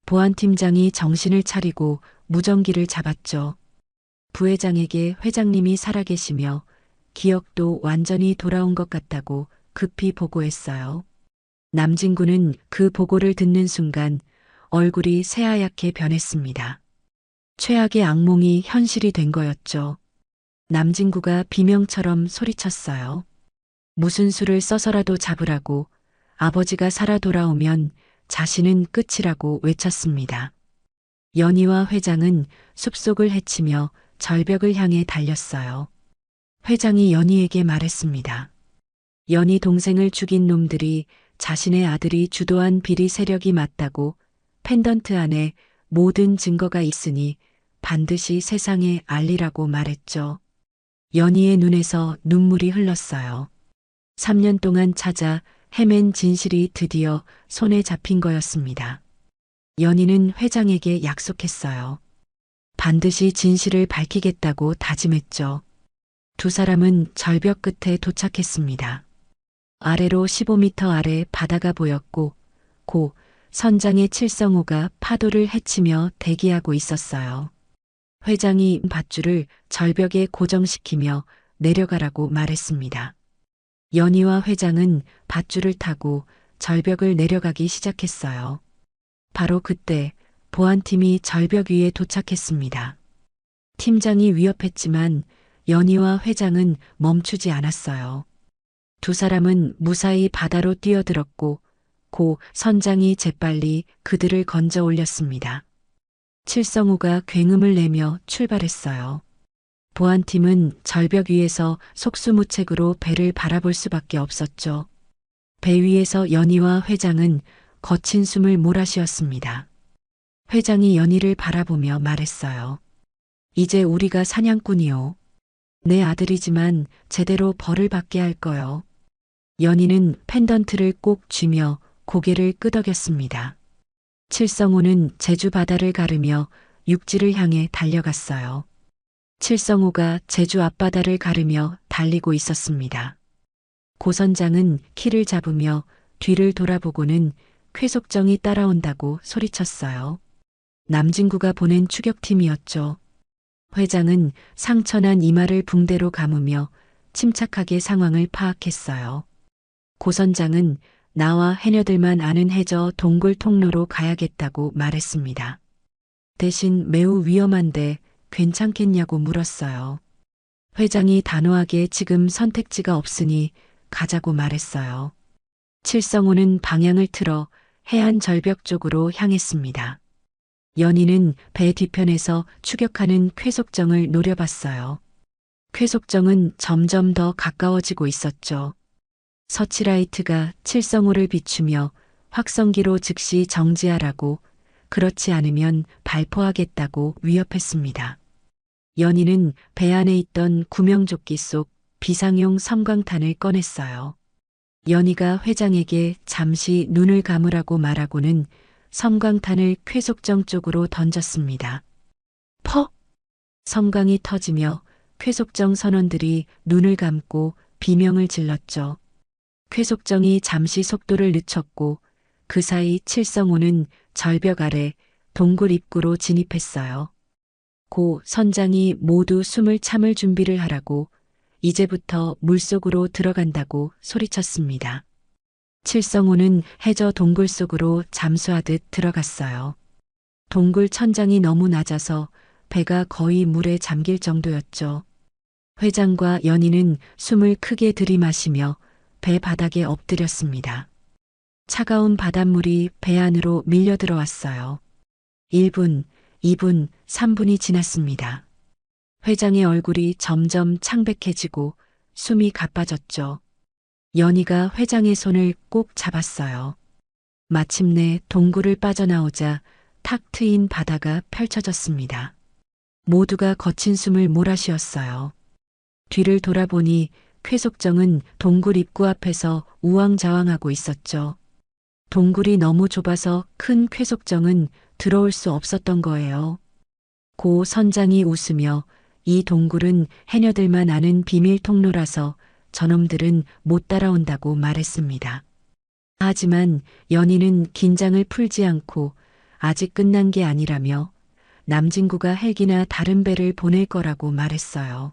Speaker 2: 보안팀장이 정신을 차리고 무전기를 잡았죠. 부회장에게 회장님이 살아계시며 기억도 완전히 돌아온 것 같다고 급히 보고했어요. 남진구는 그 보고를 듣는 순간 얼굴이 새하얗게 변했습니다. 최악의 악몽이 현실이 된 거였죠. 남진구가 비명처럼 소리쳤어요. 무슨 수를 써서라도 잡으라고, 아버지가 살아 돌아오면 자신은 끝이라고 외쳤습니다. 연희와 회장은 숲속을 헤치며 절벽을 향해 달렸어요. 회장이 연희에게 말했습니다. 연희 동생을 죽인 놈들이 자신의 아들이 주도한 비리 세력이 맞다고, 펜던트 안에 모든 증거가 있으니 반드시 세상에 알리라고 말했죠. 연희의 눈에서 눈물이 흘렀어요. 3년 동안 찾아 헤맨 진실이 드디어 손에 잡힌 거였습니다. 연희는 회장에게 약속했어요. 반드시 진실을 밝히겠다고 다짐했죠. 두 사람은 절벽 끝에 도착했습니다. 아래로 15m 아래 바다가 보였고, 고 선장의 칠성호가 파도를 헤치며 대기하고 있었어요. 회장이 밧줄을 절벽에 고정시키며 내려가라고 말했습니다. 연희와 회장은 밧줄을 타고 절벽을 내려가기 시작했어요. 바로 그때 보안팀이 절벽 위에 도착했습니다. 팀장이 위협했지만 연희와 회장은 멈추지 않았어요. 두 사람은 무사히 바다로 뛰어들었고 고 선장이 재빨리 그들을 건져 올렸습니다. 칠성우가 굉음을 내며 출발했어요. 보안팀은 절벽 위에서 속수무책으로 배를 바라볼 수밖에 없었죠. 배 위에서 연희와 회장은 거친 숨을 몰아쉬었습니다. 회장이 연희를 바라보며 말했어요. 이제 우리가 사냥꾼이요. 내 아들이지만 제대로 벌을 받게 할 거요. 연희는 펜던트를 꼭 쥐며 고개를 끄덕였습니다. 칠성우는 제주 바다를 가르며 육지를 향해 달려갔어요. 칠성우가 제주 앞바다를 가르며 달리고 있었습니다. 고선장은 키를 잡으며 뒤를 돌아보고는 쾌속정이 따라온다고 소리쳤어요. 남진구가 보낸 추격팀이었죠. 회장은 상처난 이마를 붕대로 감으며 침착하게 상황을 파악했어요. 고선장은 나와 해녀들만 아는 해저 동굴 통로로 가야겠다고 말했습니다. 대신 매우 위험한데 괜찮겠냐고 물었어요. 회장이 단호하게 지금 선택지가 없으니 가자고 말했어요. 칠성호는 방향을 틀어 해안 절벽 쪽으로 향했습니다. 연희는 배 뒤편에서 추격하는 쾌속정을 노려봤어요. 쾌속정은 점점 더 가까워지고 있었죠. 서치라이트가 칠성호를 비추며 확성기로 즉시 정지하라고, 그렇지 않으면 발포하겠다고 위협했습니다. 연희는 배 안에 있던 구명조끼 속 비상용 섬광탄을 꺼냈어요. 연희가 회장에게 잠시 눈을 감으라고 말하고는 섬광탄을 쾌속정 쪽으로 던졌습니다. 퍽! 섬광이 터지며 쾌속정 선원들이 눈을 감고 비명을 질렀죠. 쾌속정이 잠시 속도를 늦췄고 그 사이 칠성호는 절벽 아래 동굴 입구로 진입했어요. 고 선장이 모두 숨을 참을 준비를 하라고, 이제부터 물속으로 들어간다고 소리쳤습니다. 칠성호는 해저 동굴 속으로 잠수하듯 들어갔어요. 동굴 천장이 너무 낮아서 배가 거의 물에 잠길 정도였죠. 회장과 연희는 숨을 크게 들이마시며 배 바닥에 엎드렸습니다. 차가운 바닷물이 배 안으로 밀려 들어왔어요. 1분, 2분, 3분이 지났습니다. 회장의 얼굴이 점점 창백해지고 숨이 가빠졌죠. 연희가 회장의 손을 꼭 잡았어요. 마침내 동굴을 빠져나오자 탁 트인 바다가 펼쳐졌습니다. 모두가 거친 숨을 몰아쉬었어요. 뒤를 돌아보니 쾌속정은 동굴 입구 앞에서 우왕좌왕하고 있었죠. 동굴이 너무 좁아서 큰 쾌속정은 들어올 수 없었던 거예요. 고 선장이 웃으며 이 동굴은 해녀들만 아는 비밀 통로라서 저놈들은 못 따라온다고 말했습니다. 하지만 연희는 긴장을 풀지 않고 아직 끝난 게 아니라며 남진구가 헬기나 다른 배를 보낼 거라고 말했어요.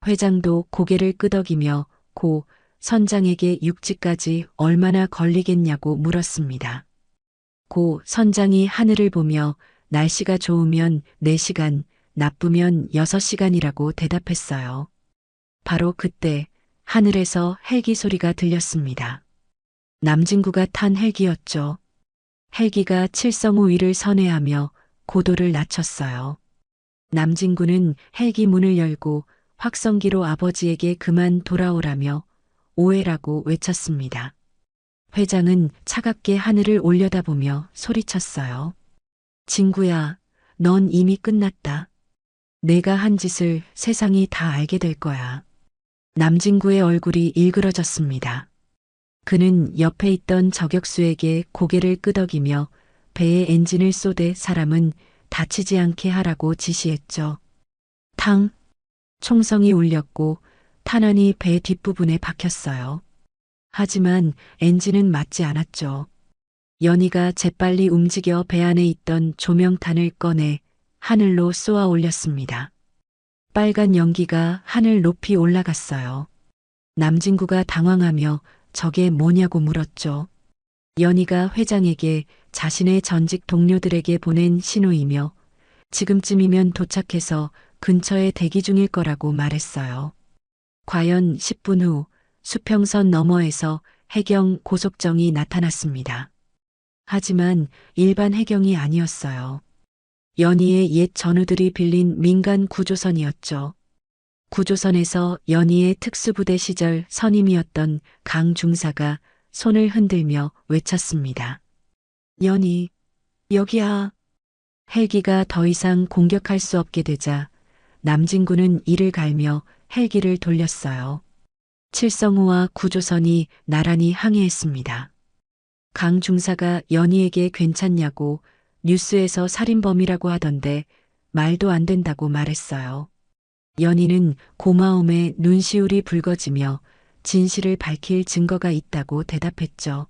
Speaker 2: 회장도 고개를 끄덕이며 고 선장에게 육지까지 얼마나 걸리겠냐고 물었습니다. 고 선장이 하늘을 보며 날씨가 좋으면 4시간, 나쁘면 6시간이라고 대답했어요. 바로 그때 하늘에서 헬기 소리가 들렸습니다. 남진구가 탄 헬기였죠. 헬기가 칠성호 위를 선회하며 고도를 낮췄어요. 남진구는 헬기 문을 열고 확성기로 아버지에게 그만 돌아오라며 오해라고 외쳤습니다. 회장은 차갑게 하늘을 올려다보며 소리쳤어요. 진구야, 넌 이미 끝났다. 내가 한 짓을 세상이 다 알게 될 거야. 남진구의 얼굴이 일그러졌습니다. 그는 옆에 있던 저격수에게 고개를 끄덕이며 배의 엔진을 쏘되 사람은 다치지 않게 하라고 지시했죠. 탕! 총성이 울렸고 탄환이 배 뒷부분에 박혔어요. 하지만 엔진은 맞지 않았죠. 연희가 재빨리 움직여 배 안에 있던 조명탄을 꺼내 하늘로 쏘아 올렸습니다. 빨간 연기가 하늘 높이 올라갔어요. 남진구가 당황하며 저게 뭐냐고 물었죠. 연희가 회장에게 자신의 전직 동료들에게 보낸 신호이며 지금쯤이면 도착해서 근처에 대기 중일 거라고 말했어요. 과연 10분 후 수평선 너머에서 해경 고속정이 나타났습니다. 하지만 일반 해경이 아니었어요. 연희의 옛 전우들이 빌린 민간 구조선이었죠. 구조선에서 연희의 특수부대 시절 선임이었던 강 중사가 손을 흔들며 외쳤습니다. 연희, 여기야. 헬기가 더 이상 공격할 수 없게 되자 남진구는 이를 갈며 헬기를 돌렸어요. 칠성호와 구조선이 나란히 항해했습니다. 강 중사가 연희에게 괜찮냐고 뉴스에서 살인범이라고 하던데 말도 안 된다고 말했어요. 연희는 고마움에 눈시울이 붉어지며 진실을 밝힐 증거가 있다고 대답했죠.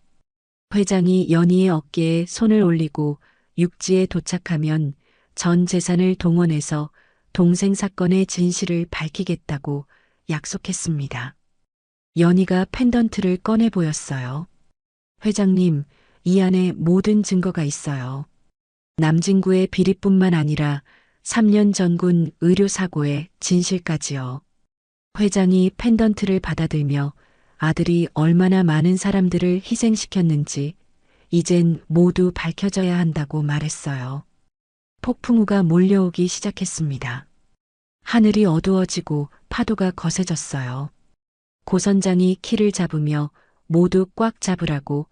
Speaker 2: 회장이 연희의 어깨에 손을 올리고 육지에 도착하면 전 재산을 동원해서 동생 사건의 진실을 밝히겠다고 약속했습니다. 연희가 펜던트를 꺼내 보였어요. 회장님, 이 안에 모든 증거가 있어요. 남진구의 비리뿐만 아니라 3년 전군 의료사고의 진실까지요. 회장이 펜던트를 받아들며 아들이 얼마나 많은 사람들을 희생시켰는지 이젠 모두 밝혀져야 한다고 말했어요. 폭풍우가 몰려오기 시작했습니다. 하늘이 어두워지고 파도가 거세졌어요. 고 선장이 키를 잡으며 모두 꽉 잡으라고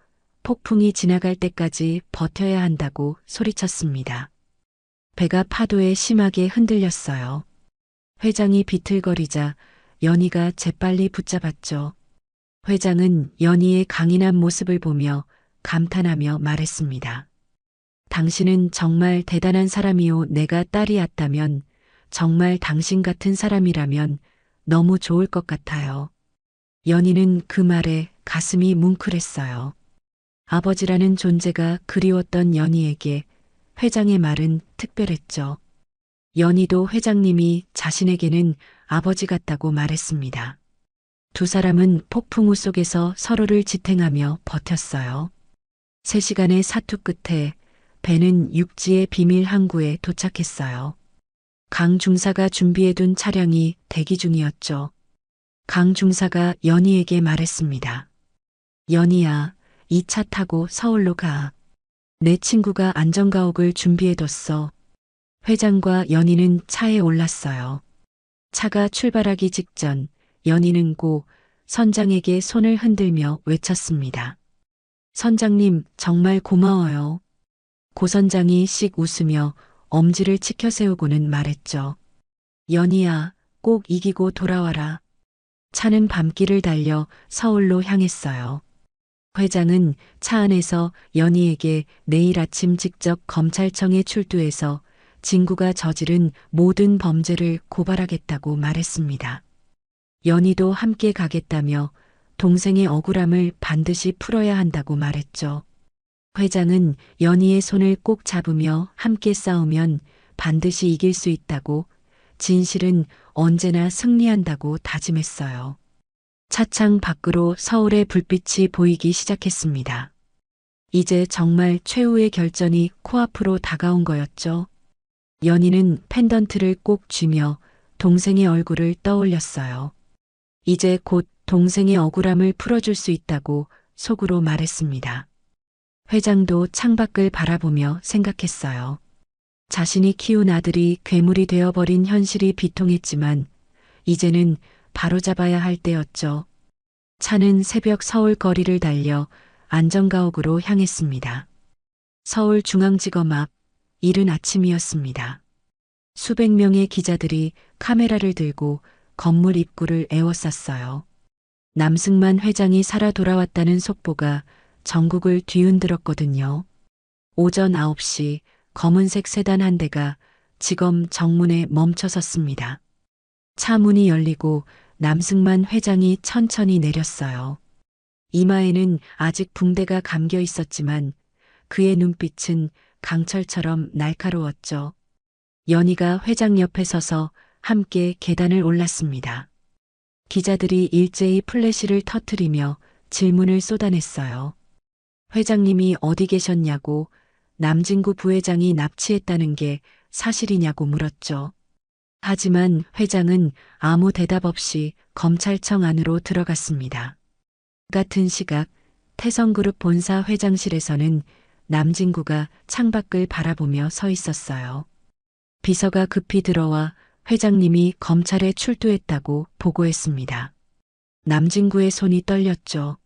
Speaker 2: 폭풍이 지나갈 때까지 버텨야 한다고 소리쳤습니다. 배가 파도에 심하게 흔들렸어요. 회장이 비틀거리자 연희가 재빨리 붙잡았죠. 회장은 연희의 강인한 모습을 보며 감탄하며 말했습니다. 당신은 정말 대단한 사람이요. 내가 딸이었다면, 정말 당신 같은 사람이라면 너무 좋을 것 같아요. 연희는 그 말에 가슴이 뭉클했어요. 아버지라는 존재가 그리웠던 연희에게 회장의 말은 특별했죠. 연희도 회장님이 자신에게는 아버지 같다고 말했습니다. 두 사람은 폭풍우 속에서 서로를 지탱하며 버텼어요. 3시간의 사투 끝에 배는 육지의 비밀 항구에 도착했어요. 강 중사가 준비해둔 차량이 대기 중이었죠. 강 중사가 연희에게 말했습니다. 연희야, 이 차 타고 서울로 가. 내 친구가 안전가옥을 준비해뒀어. 회장과 연희는 차에 올랐어요. 차가 출발하기 직전 연희는 고 선장에게 손을 흔들며 외쳤습니다. 선장님, 정말 고마워요. 고 선장이 씩 웃으며 엄지를 치켜 세우고는 말했죠. 연희야, 꼭 이기고 돌아와라. 차는 밤길을 달려 서울로 향했어요. 회장은 차 안에서 연희에게 내일 아침 직접 검찰청에 출두해서 진구가 저지른 모든 범죄를 고발하겠다고 말했습니다. 연희도 함께 가겠다며 동생의 억울함을 반드시 풀어야 한다고 말했죠. 회장은 연희의 손을 꼭 잡으며 함께 싸우면 반드시 이길 수 있다고, 진실은 언제나 승리한다고 다짐했어요. 차창 밖으로 서울의 불빛이 보이기 시작했습니다. 이제 정말 최후의 결전이 코앞으로 다가온 거였죠. 연희는 펜던트를 꼭 쥐며 동생의 얼굴을 떠올렸어요. 이제 곧 동생의 억울함을 풀어줄 수 있다고 속으로 말했습니다. 회장도 창밖을 바라보며 생각했어요. 자신이 키운 아들이 괴물이 되어버린 현실이 비통했지만 이제는 바로잡아야 할 때였죠. 차는 새벽 서울 거리를 달려 안전가옥으로 향했습니다. 서울중앙지검 앞 이른 아침이었습니다. 수백 명의 기자들이 카메라를 들고 건물 입구를 에워쌌어요. 남승만 회장이 살아 돌아왔다는 속보가 전국을 뒤흔들었거든요. 오전 9시 검은색 세단 한 대가 지검 정문에 멈춰섰습니다. 차 문이 열리고 남승만 회장이 천천히 내렸어요. 이마에는 아직 붕대가 감겨 있었지만 그의 눈빛은 강철처럼 날카로웠죠. 연희가 회장 옆에 서서 함께 계단을 올랐습니다. 기자들이 일제히 플래시를 터뜨리며 질문을 쏟아냈어요. 회장님이 어디 계셨냐고, 남진구 부회장이 납치했다는 게 사실이냐고 물었죠. 하지만 회장은 아무 대답 없이 검찰청 안으로 들어갔습니다. 같은 시각 태성그룹 본사 회장실에서는 남진구가 창밖을 바라보며 서 있었어요. 비서가 급히 들어와 회장님이 검찰에 출두했다고 보고했습니다. 남진구의 손이 떨렸죠.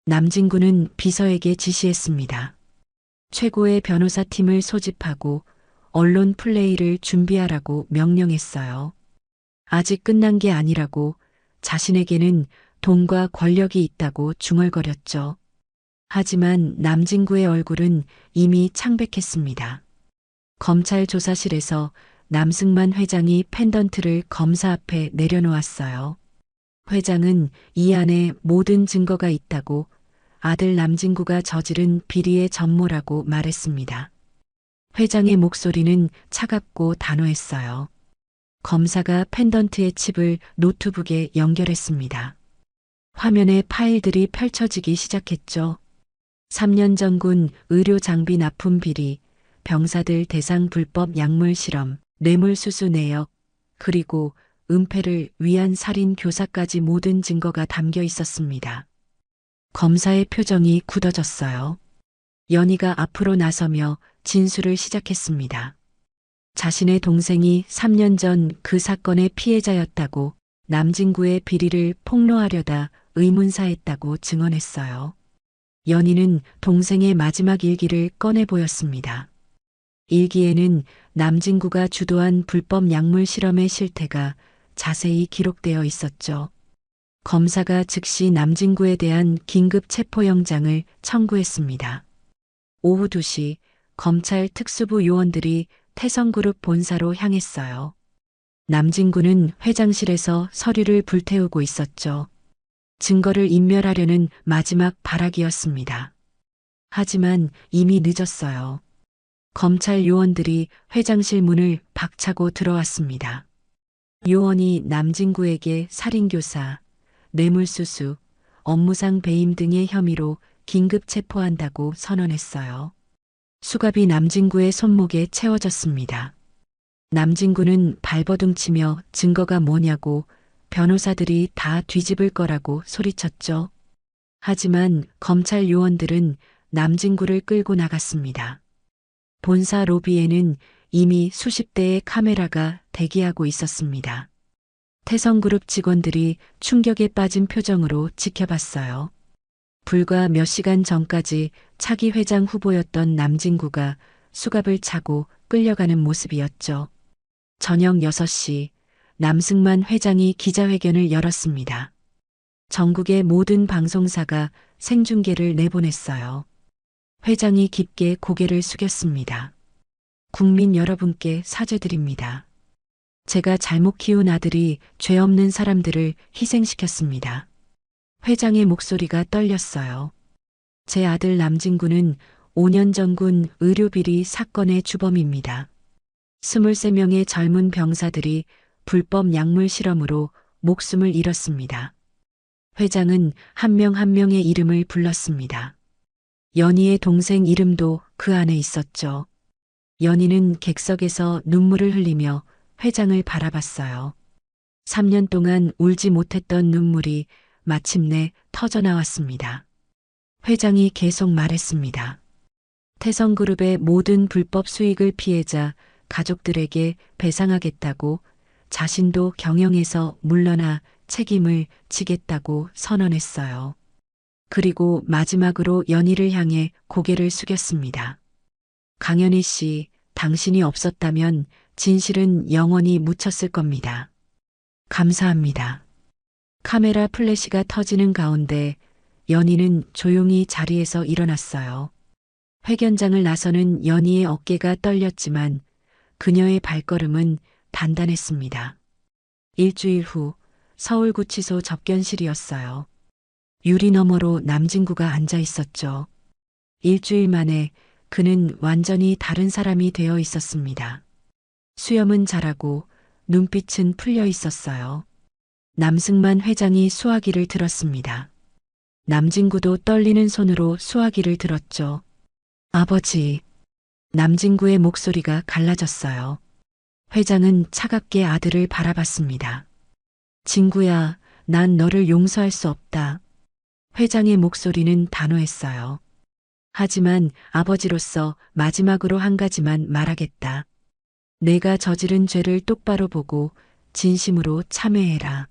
Speaker 2: 남진구는 비서에게 지시했습니다. 최고의 변호사 팀을 소집하고 언론 플레이를 준비하라고 명령했어요. 아직 끝난 게 아니라고, 자신에게는 돈과 권력이 있다고 중얼거렸죠. 하지만 남진구의 얼굴은 이미 창백했습니다. 검찰 조사실에서 남승만 회장이 펜던트를 검사 앞에 내려놓았어요. 회장은 이 안에 모든 증거가 있다고, 아들 남진구가 저지른 비리의 전모라고 말했습니다. 회장의 목소리는 차갑고 단호했어요. 검사가 펜던트의 칩을 노트북에 연결했습니다. 화면에 파일들이 펼쳐지기 시작했죠. 3년 전군 의료 장비 납품 비리, 병사들 대상 불법 약물 실험, 뇌물수수 내역, 그리고 은폐를 위한 살인 교사까지 모든 증거가 담겨 있었습니다. 검사의 표정이 굳어졌어요. 연희가 앞으로 나서며 진술을 시작했습니다. 자신의 동생이 3년 전 그 사건의 피해자였다고, 남진구의 비리를 폭로하려다 의문사했다고 증언했어요. 연희는 동생의 마지막 일기를 꺼내 보였습니다. 일기에는 남진구가 주도한 불법 약물 실험의 실태가 자세히 기록되어 있었죠. 검사가 즉시 남진구에 대한 긴급 체포영장을 청구했습니다. 오후 2시 검찰 특수부 요원들이 태성그룹 본사로 향했어요. 남진구는 회장실에서 서류를 불태우고 있었죠. 증거를 인멸하려는 마지막 발악이었습니다. 하지만 이미 늦었어요. 검찰 요원들이 회장실 문을 박차고 들어왔습니다. 요원이 남진구에게 살인교사, 뇌물수수, 업무상 배임 등의 혐의로 긴급 체포한다고 선언했어요. 수갑이 남진구의 손목에 채워졌습니다. 남진구는 발버둥치며 증거가 뭐냐고 변호사들이 다 뒤집을 거라고 소리쳤죠. 하지만 검찰 요원들은 남진구를 끌고 나갔습니다. 본사 로비에는 이미 수십 대의 카메라가 대기하고 있었습니다. 태성그룹 직원들이 충격에 빠진 표정으로 지켜봤어요. 불과 몇 시간 전까지 차기 회장 후보였던 남진구가 수갑을 차고 끌려가는 모습이었죠. 저녁 6시 남승만 회장이 기자회견을 열었습니다. 전국의 모든 방송사가 생중계를 내보냈어요. 회장이 깊게 고개를 숙였습니다. 국민 여러분께 사죄드립니다. 제가 잘못 키운 아들이 죄 없는 사람들을 희생시켰습니다. 회장의 목소리가 떨렸어요. 제 아들 남진구는 5년 전군 의료비리 사건의 주범입니다. 23명의 젊은 병사들이 불법 약물 실험으로 목숨을 잃었습니다. 회장은 한 명 한 명의 이름을 불렀습니다. 연희의 동생 이름도 그 안에 있었죠. 연희는 객석에서 눈물을 흘리며 회장을 바라봤어요. 3년 동안 울지 못했던 눈물이 마침내 터져나왔습니다. 회장이 계속 말했습니다. 태성그룹의 모든 불법 수익을 피해자 가족들에게 배상하겠다고, 자신도 경영에서 물러나 책임을 지겠다고 선언했어요. 그리고 마지막으로 연희를 향해 고개를 숙였습니다. 강연희 씨, 당신이 없었다면 진실은 영원히 묻혔을 겁니다. 감사합니다. 카메라 플래시가 터지는 가운데 연희는 조용히 자리에서 일어났어요. 회견장을 나서는 연희의 어깨가 떨렸지만 그녀의 발걸음은 단단했습니다. 일주일 후 서울구치소 접견실이었어요. 유리 너머로 남진구가 앉아 있었죠. 일주일 만에 그는 완전히 다른 사람이 되어 있었습니다. 수염은 자라고 눈빛은 풀려 있었어요. 남승만 회장이 수화기를 들었습니다. 남진구도 떨리는 손으로 수화기를 들었죠. 아버지. 남진구의 목소리가 갈라졌어요. 회장은 차갑게 아들을 바라봤습니다. 진구야, 난 너를 용서할 수 없다. 회장의 목소리는 단호했어요. 하지만 아버지로서 마지막으로 한 가지만 말하겠다. 내가 저지른 죄를 똑바로 보고 진심으로 참회해라.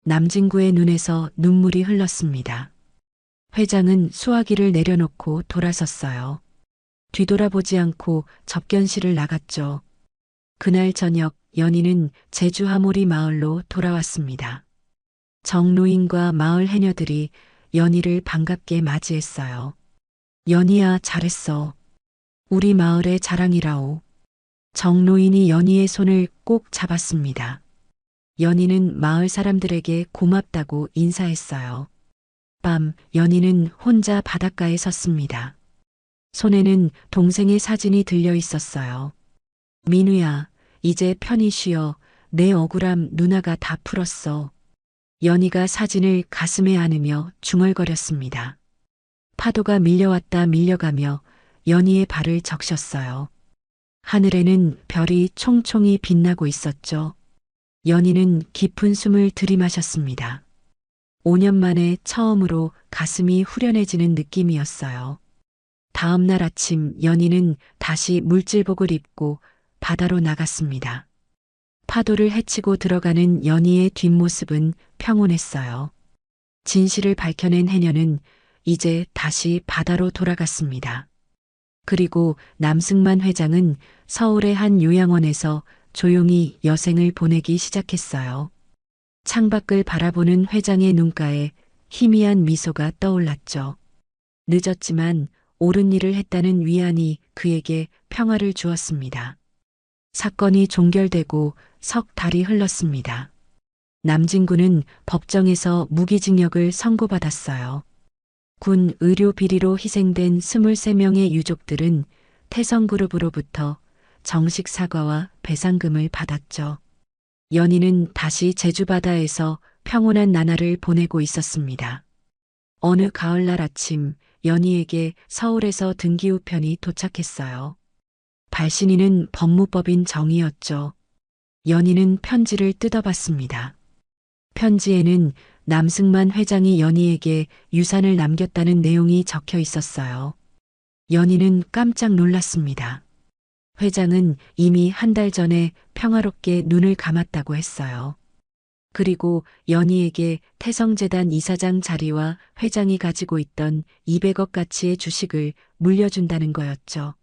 Speaker 2: 남진구의 눈에서 눈물이 흘렀습니다. 회장은 수화기를 내려놓고 돌아섰어요. 뒤돌아보지 않고 접견실을 나갔죠. 그날 저녁 연희는 제주 하모리 마을로 돌아왔습니다. 정노인과 마을 해녀들이 연희를 반갑게 맞이했어요. 연희야, 잘했어. 우리 마을의 자랑이라오. 정노인이 연희의 손을 꼭 잡았습니다. 연희는 마을 사람들에게 고맙다고 인사했어요. 밤 연희는 혼자 바닷가에 섰습니다. 손에는 동생의 사진이 들려 있었어요. 민우야, 이제 편히 쉬어. 내 억울함 누나가 다 풀었어. 연희가 사진을 가슴에 안으며 중얼거렸습니다. 파도가 밀려왔다 밀려가며 연희의 발을 적셨어요. 하늘에는 별이 총총히 빛나고 있었죠. 연희는 깊은 숨을 들이마셨습니다. 5년 만에 처음으로 가슴이 후련해지는 느낌이었어요. 다음 날 아침 연희는 다시 물질복을 입고 바다로 나갔습니다. 파도를 헤치고 들어가는 연희의 뒷모습은 평온했어요. 진실을 밝혀낸 해녀는 이제 다시 바다로 돌아갔습니다. 그리고 남승만 회장은 서울의 한 요양원에서 조용히 여생을 보내기 시작했어요. 창밖을 바라보는 회장의 눈가에 희미한 미소가 떠올랐죠. 늦었지만 옳은 일을 했다는 위안이 그에게 평화를 주었습니다. 사건이 종결되고 석 달이 흘렀습니다. 남진구는 법정에서 무기징역을 선고받았어요. 군 의료 비리로 희생된 23명의 유족들은 태성그룹으로부터 정식 사과와 배상금을 받았죠. 연희는 다시 제주바다에서 평온한 나날을 보내고 있었습니다. 어느 가을날 아침 연희에게 서울에서 등기우편이 도착했어요. 발신인은 법무법인 정이었죠. 연희는 편지를 뜯어봤습니다. 편지에는 남승만 회장이 연희에게 유산을 남겼다는 내용이 적혀 있었어요. 연희는 깜짝 놀랐습니다. 회장은 이미 한 달 전에 평화롭게 눈을 감았다고 했어요. 그리고 연희에게 태성재단 이사장 자리와 회장이 가지고 있던 200억 가치의 주식을 물려준다는 거였죠.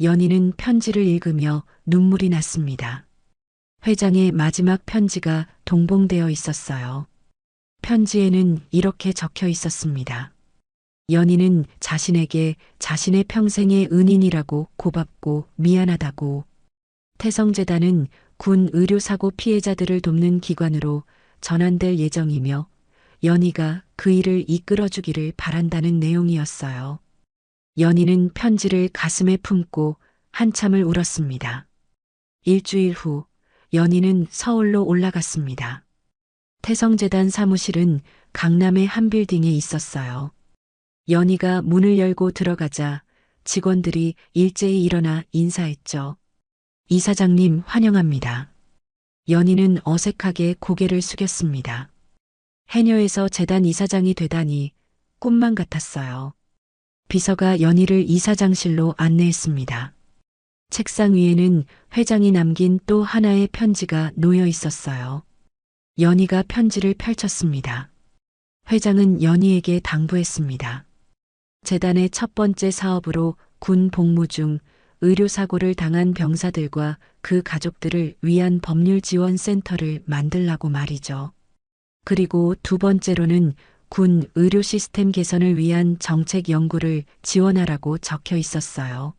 Speaker 2: 연희는 편지를 읽으며 눈물이 났습니다. 회장의 마지막 편지가 동봉되어 있었어요. 편지에는 이렇게 적혀 있었습니다. 연희는 자신에게 자신의 평생의 은인이라고 고맙고 미안하다고. 태성재단은 군 의료사고 피해자들을 돕는 기관으로 전환될 예정이며 연희가 그 일을 이끌어주기를 바란다는 내용이었어요. 연희는 편지를 가슴에 품고 한참을 울었습니다. 일주일 후 연희는 서울로 올라갔습니다. 태성재단 사무실은 강남의 한 빌딩에 있었어요. 연희가 문을 열고 들어가자 직원들이 일제히 일어나 인사했죠. 이사장님 환영합니다. 연희는 어색하게 고개를 숙였습니다. 해녀에서 재단 이사장이 되다니 꿈만 같았어요. 비서가 연희를 이사장실로 안내했습니다. 책상 위에는 회장이 남긴 또 하나의 편지가 놓여 있었어요. 연희가 편지를 펼쳤습니다. 회장은 연희에게 당부했습니다. 재단의 첫 번째 사업으로 군 복무 중 의료사고를 당한 병사들과 그 가족들을 위한 법률지원센터를 만들라고 말이죠. 그리고 두 번째로는 군 의료 시스템 개선을 위한 정책 연구를 지원하라고 적혀 있었어요.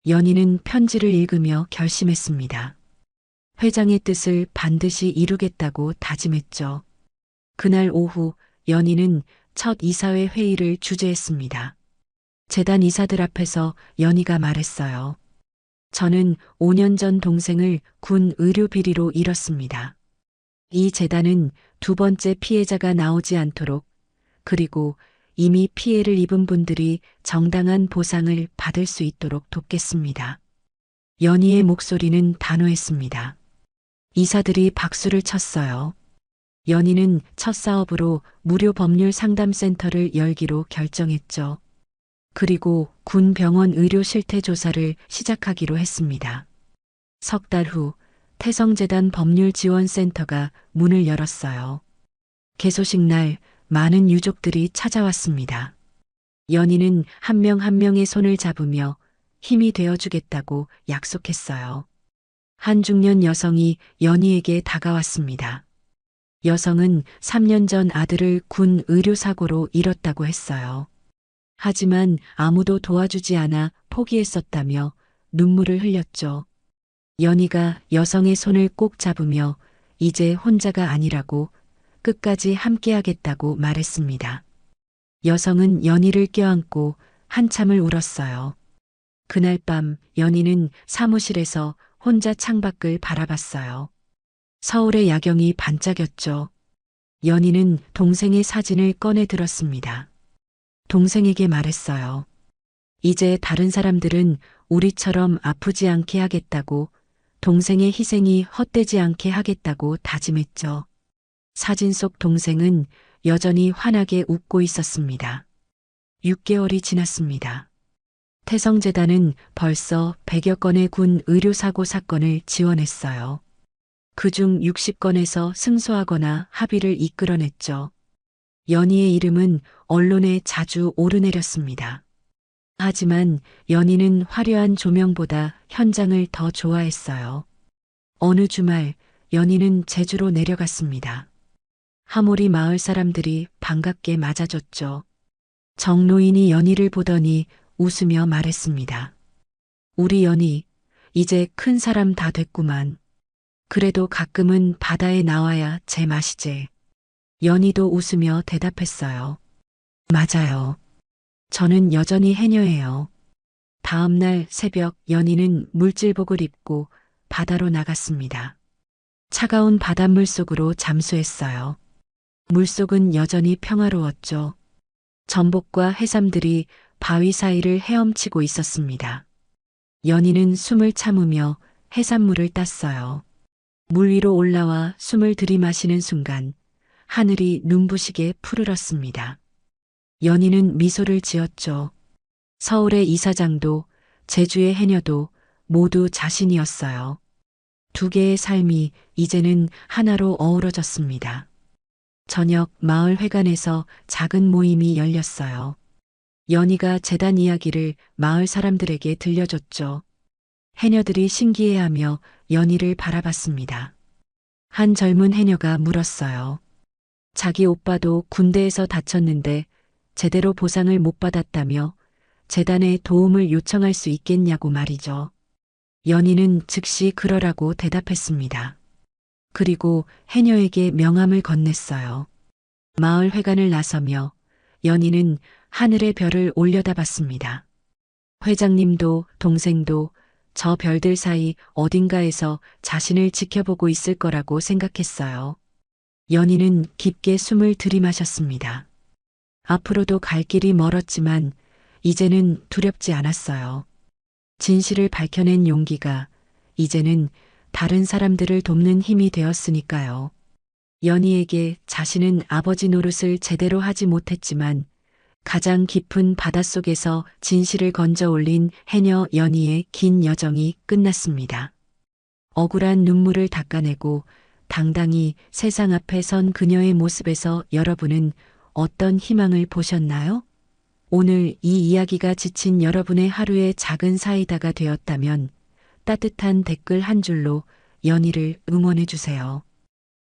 Speaker 2: 연희는 편지를 읽으며 결심했습니다. 회장의 뜻을 반드시 이루겠다고 다짐했죠. 그날 오후 연희는 첫 이사회 회의를 주재했습니다. 재단 이사들 앞에서 연희가 말했어요. 저는 5년 전 동생을 군 의료 비리로 잃었습니다. 이 재단은 두 번째 피해자가 나오지 않도록 그리고 이미 피해를 입은 분들이 정당한 보상을 받을 수 있도록 돕겠습니다. 연희의 목소리는 단호했습니다. 이사들이 박수를 쳤어요. 연희는 첫 사업으로 무료 법률 상담센터를 열기로 결정했죠. 그리고 군 병원 의료 실태 조사를 시작하기로 했습니다. 석 달 후 태성재단 법률지원센터가 문을 열었어요. 개소식 날 많은 유족들이 찾아왔습니다. 연희는 한 명 한 명의 손을 잡으며 힘이 되어주겠다고 약속했어요. 한 중년 여성이 연희에게 다가왔습니다. 여성은 3년 전 아들을 군 의료사고로 잃었다고 했어요. 하지만 아무도 도와주지 않아 포기했었다며 눈물을 흘렸죠. 연희가 여성의 손을 꼭 잡으며 이제 혼자가 아니라고 끝까지 함께하겠다고 말했습니다. 여성은 연희를 껴안고 한참을 울었어요. 그날 밤 연희는 사무실에서 혼자 창밖을 바라봤어요. 서울의 야경이 반짝였죠. 연희는 동생의 사진을 꺼내 들었습니다. 동생에게 말했어요. 이제 다른 사람들은 우리처럼 아프지 않게 하겠다고, 동생의 희생이 헛되지 않게 하겠다고 다짐했죠. 사진 속 동생은 여전히 환하게 웃고 있었습니다. 6개월이 지났습니다. 태성재단은 벌써 100여 건의 군 의료사고 사건을 지원했어요. 그중 60건에서 승소하거나 합의를 이끌어냈죠. 연희의 이름은 언론에 자주 오르내렸습니다. 하지만 연희는 화려한 조명보다 현장을 더 좋아했어요. 어느 주말 연희는 제주로 내려갔습니다. 하모리 마을 사람들이 반갑게 맞아줬죠. 정노인이 연희를 보더니 웃으며 말했습니다. 우리 연희, 이제 큰 사람 다 됐구만. 그래도 가끔은 바다에 나와야 제맛이지. 연희도 웃으며 대답했어요. 맞아요. 저는 여전히 해녀예요. 다음 날 새벽 연희는 물질복을 입고 바다로 나갔습니다. 차가운 바닷물 속으로 잠수했어요. 물속은 여전히 평화로웠죠. 전복과 해삼들이 바위 사이를 헤엄치고 있었습니다. 연희는 숨을 참으며 해산물을 땄어요. 물 위로 올라와 숨을 들이마시는 순간 하늘이 눈부시게 푸르렀습니다. 연희는 미소를 지었죠. 서울의 이사장도 제주의 해녀도 모두 자신이었어요. 두 개의 삶이 이제는 하나로 어우러졌습니다. 저녁 마을 회관에서 작은 모임이 열렸어요. 연희가 재단 이야기를 마을 사람들에게 들려줬죠. 해녀들이 신기해하며 연희를 바라봤습니다. 한 젊은 해녀가 물었어요. 자기 오빠도 군대에서 다쳤는데 제대로 보상을 못 받았다며 재단에 도움을 요청할 수 있겠냐고 말이죠. 연희는 즉시 그러라고 대답했습니다. 그리고 해녀에게 명함을 건넸어요. 마을 회관을 나서며 연희는 하늘의 별을 올려다봤습니다. 회장님도 동생도 저 별들 사이 어딘가에서 자신을 지켜보고 있을 거라고 생각했어요. 연희는 깊게 숨을 들이마셨습니다. 앞으로도 갈 길이 멀었지만 이제는 두렵지 않았어요. 진실을 밝혀낸 용기가 이제는 다른 사람들을 돕는 힘이 되었으니까요. 연희에게 자신은 아버지 노릇을 제대로 하지 못했지만 가장 깊은 바닷속에서 진실을 건져 올린 해녀 연희의 긴 여정이 끝났습니다. 억울한 눈물을 닦아내고 당당히 세상 앞에 선 그녀의 모습에서 여러분은 어떤 희망을 보셨나요? 오늘 이 이야기가 지친 여러분의 하루의 작은 사이다가 되었다면 따뜻한 댓글 한 줄로 연희를 응원해 주세요.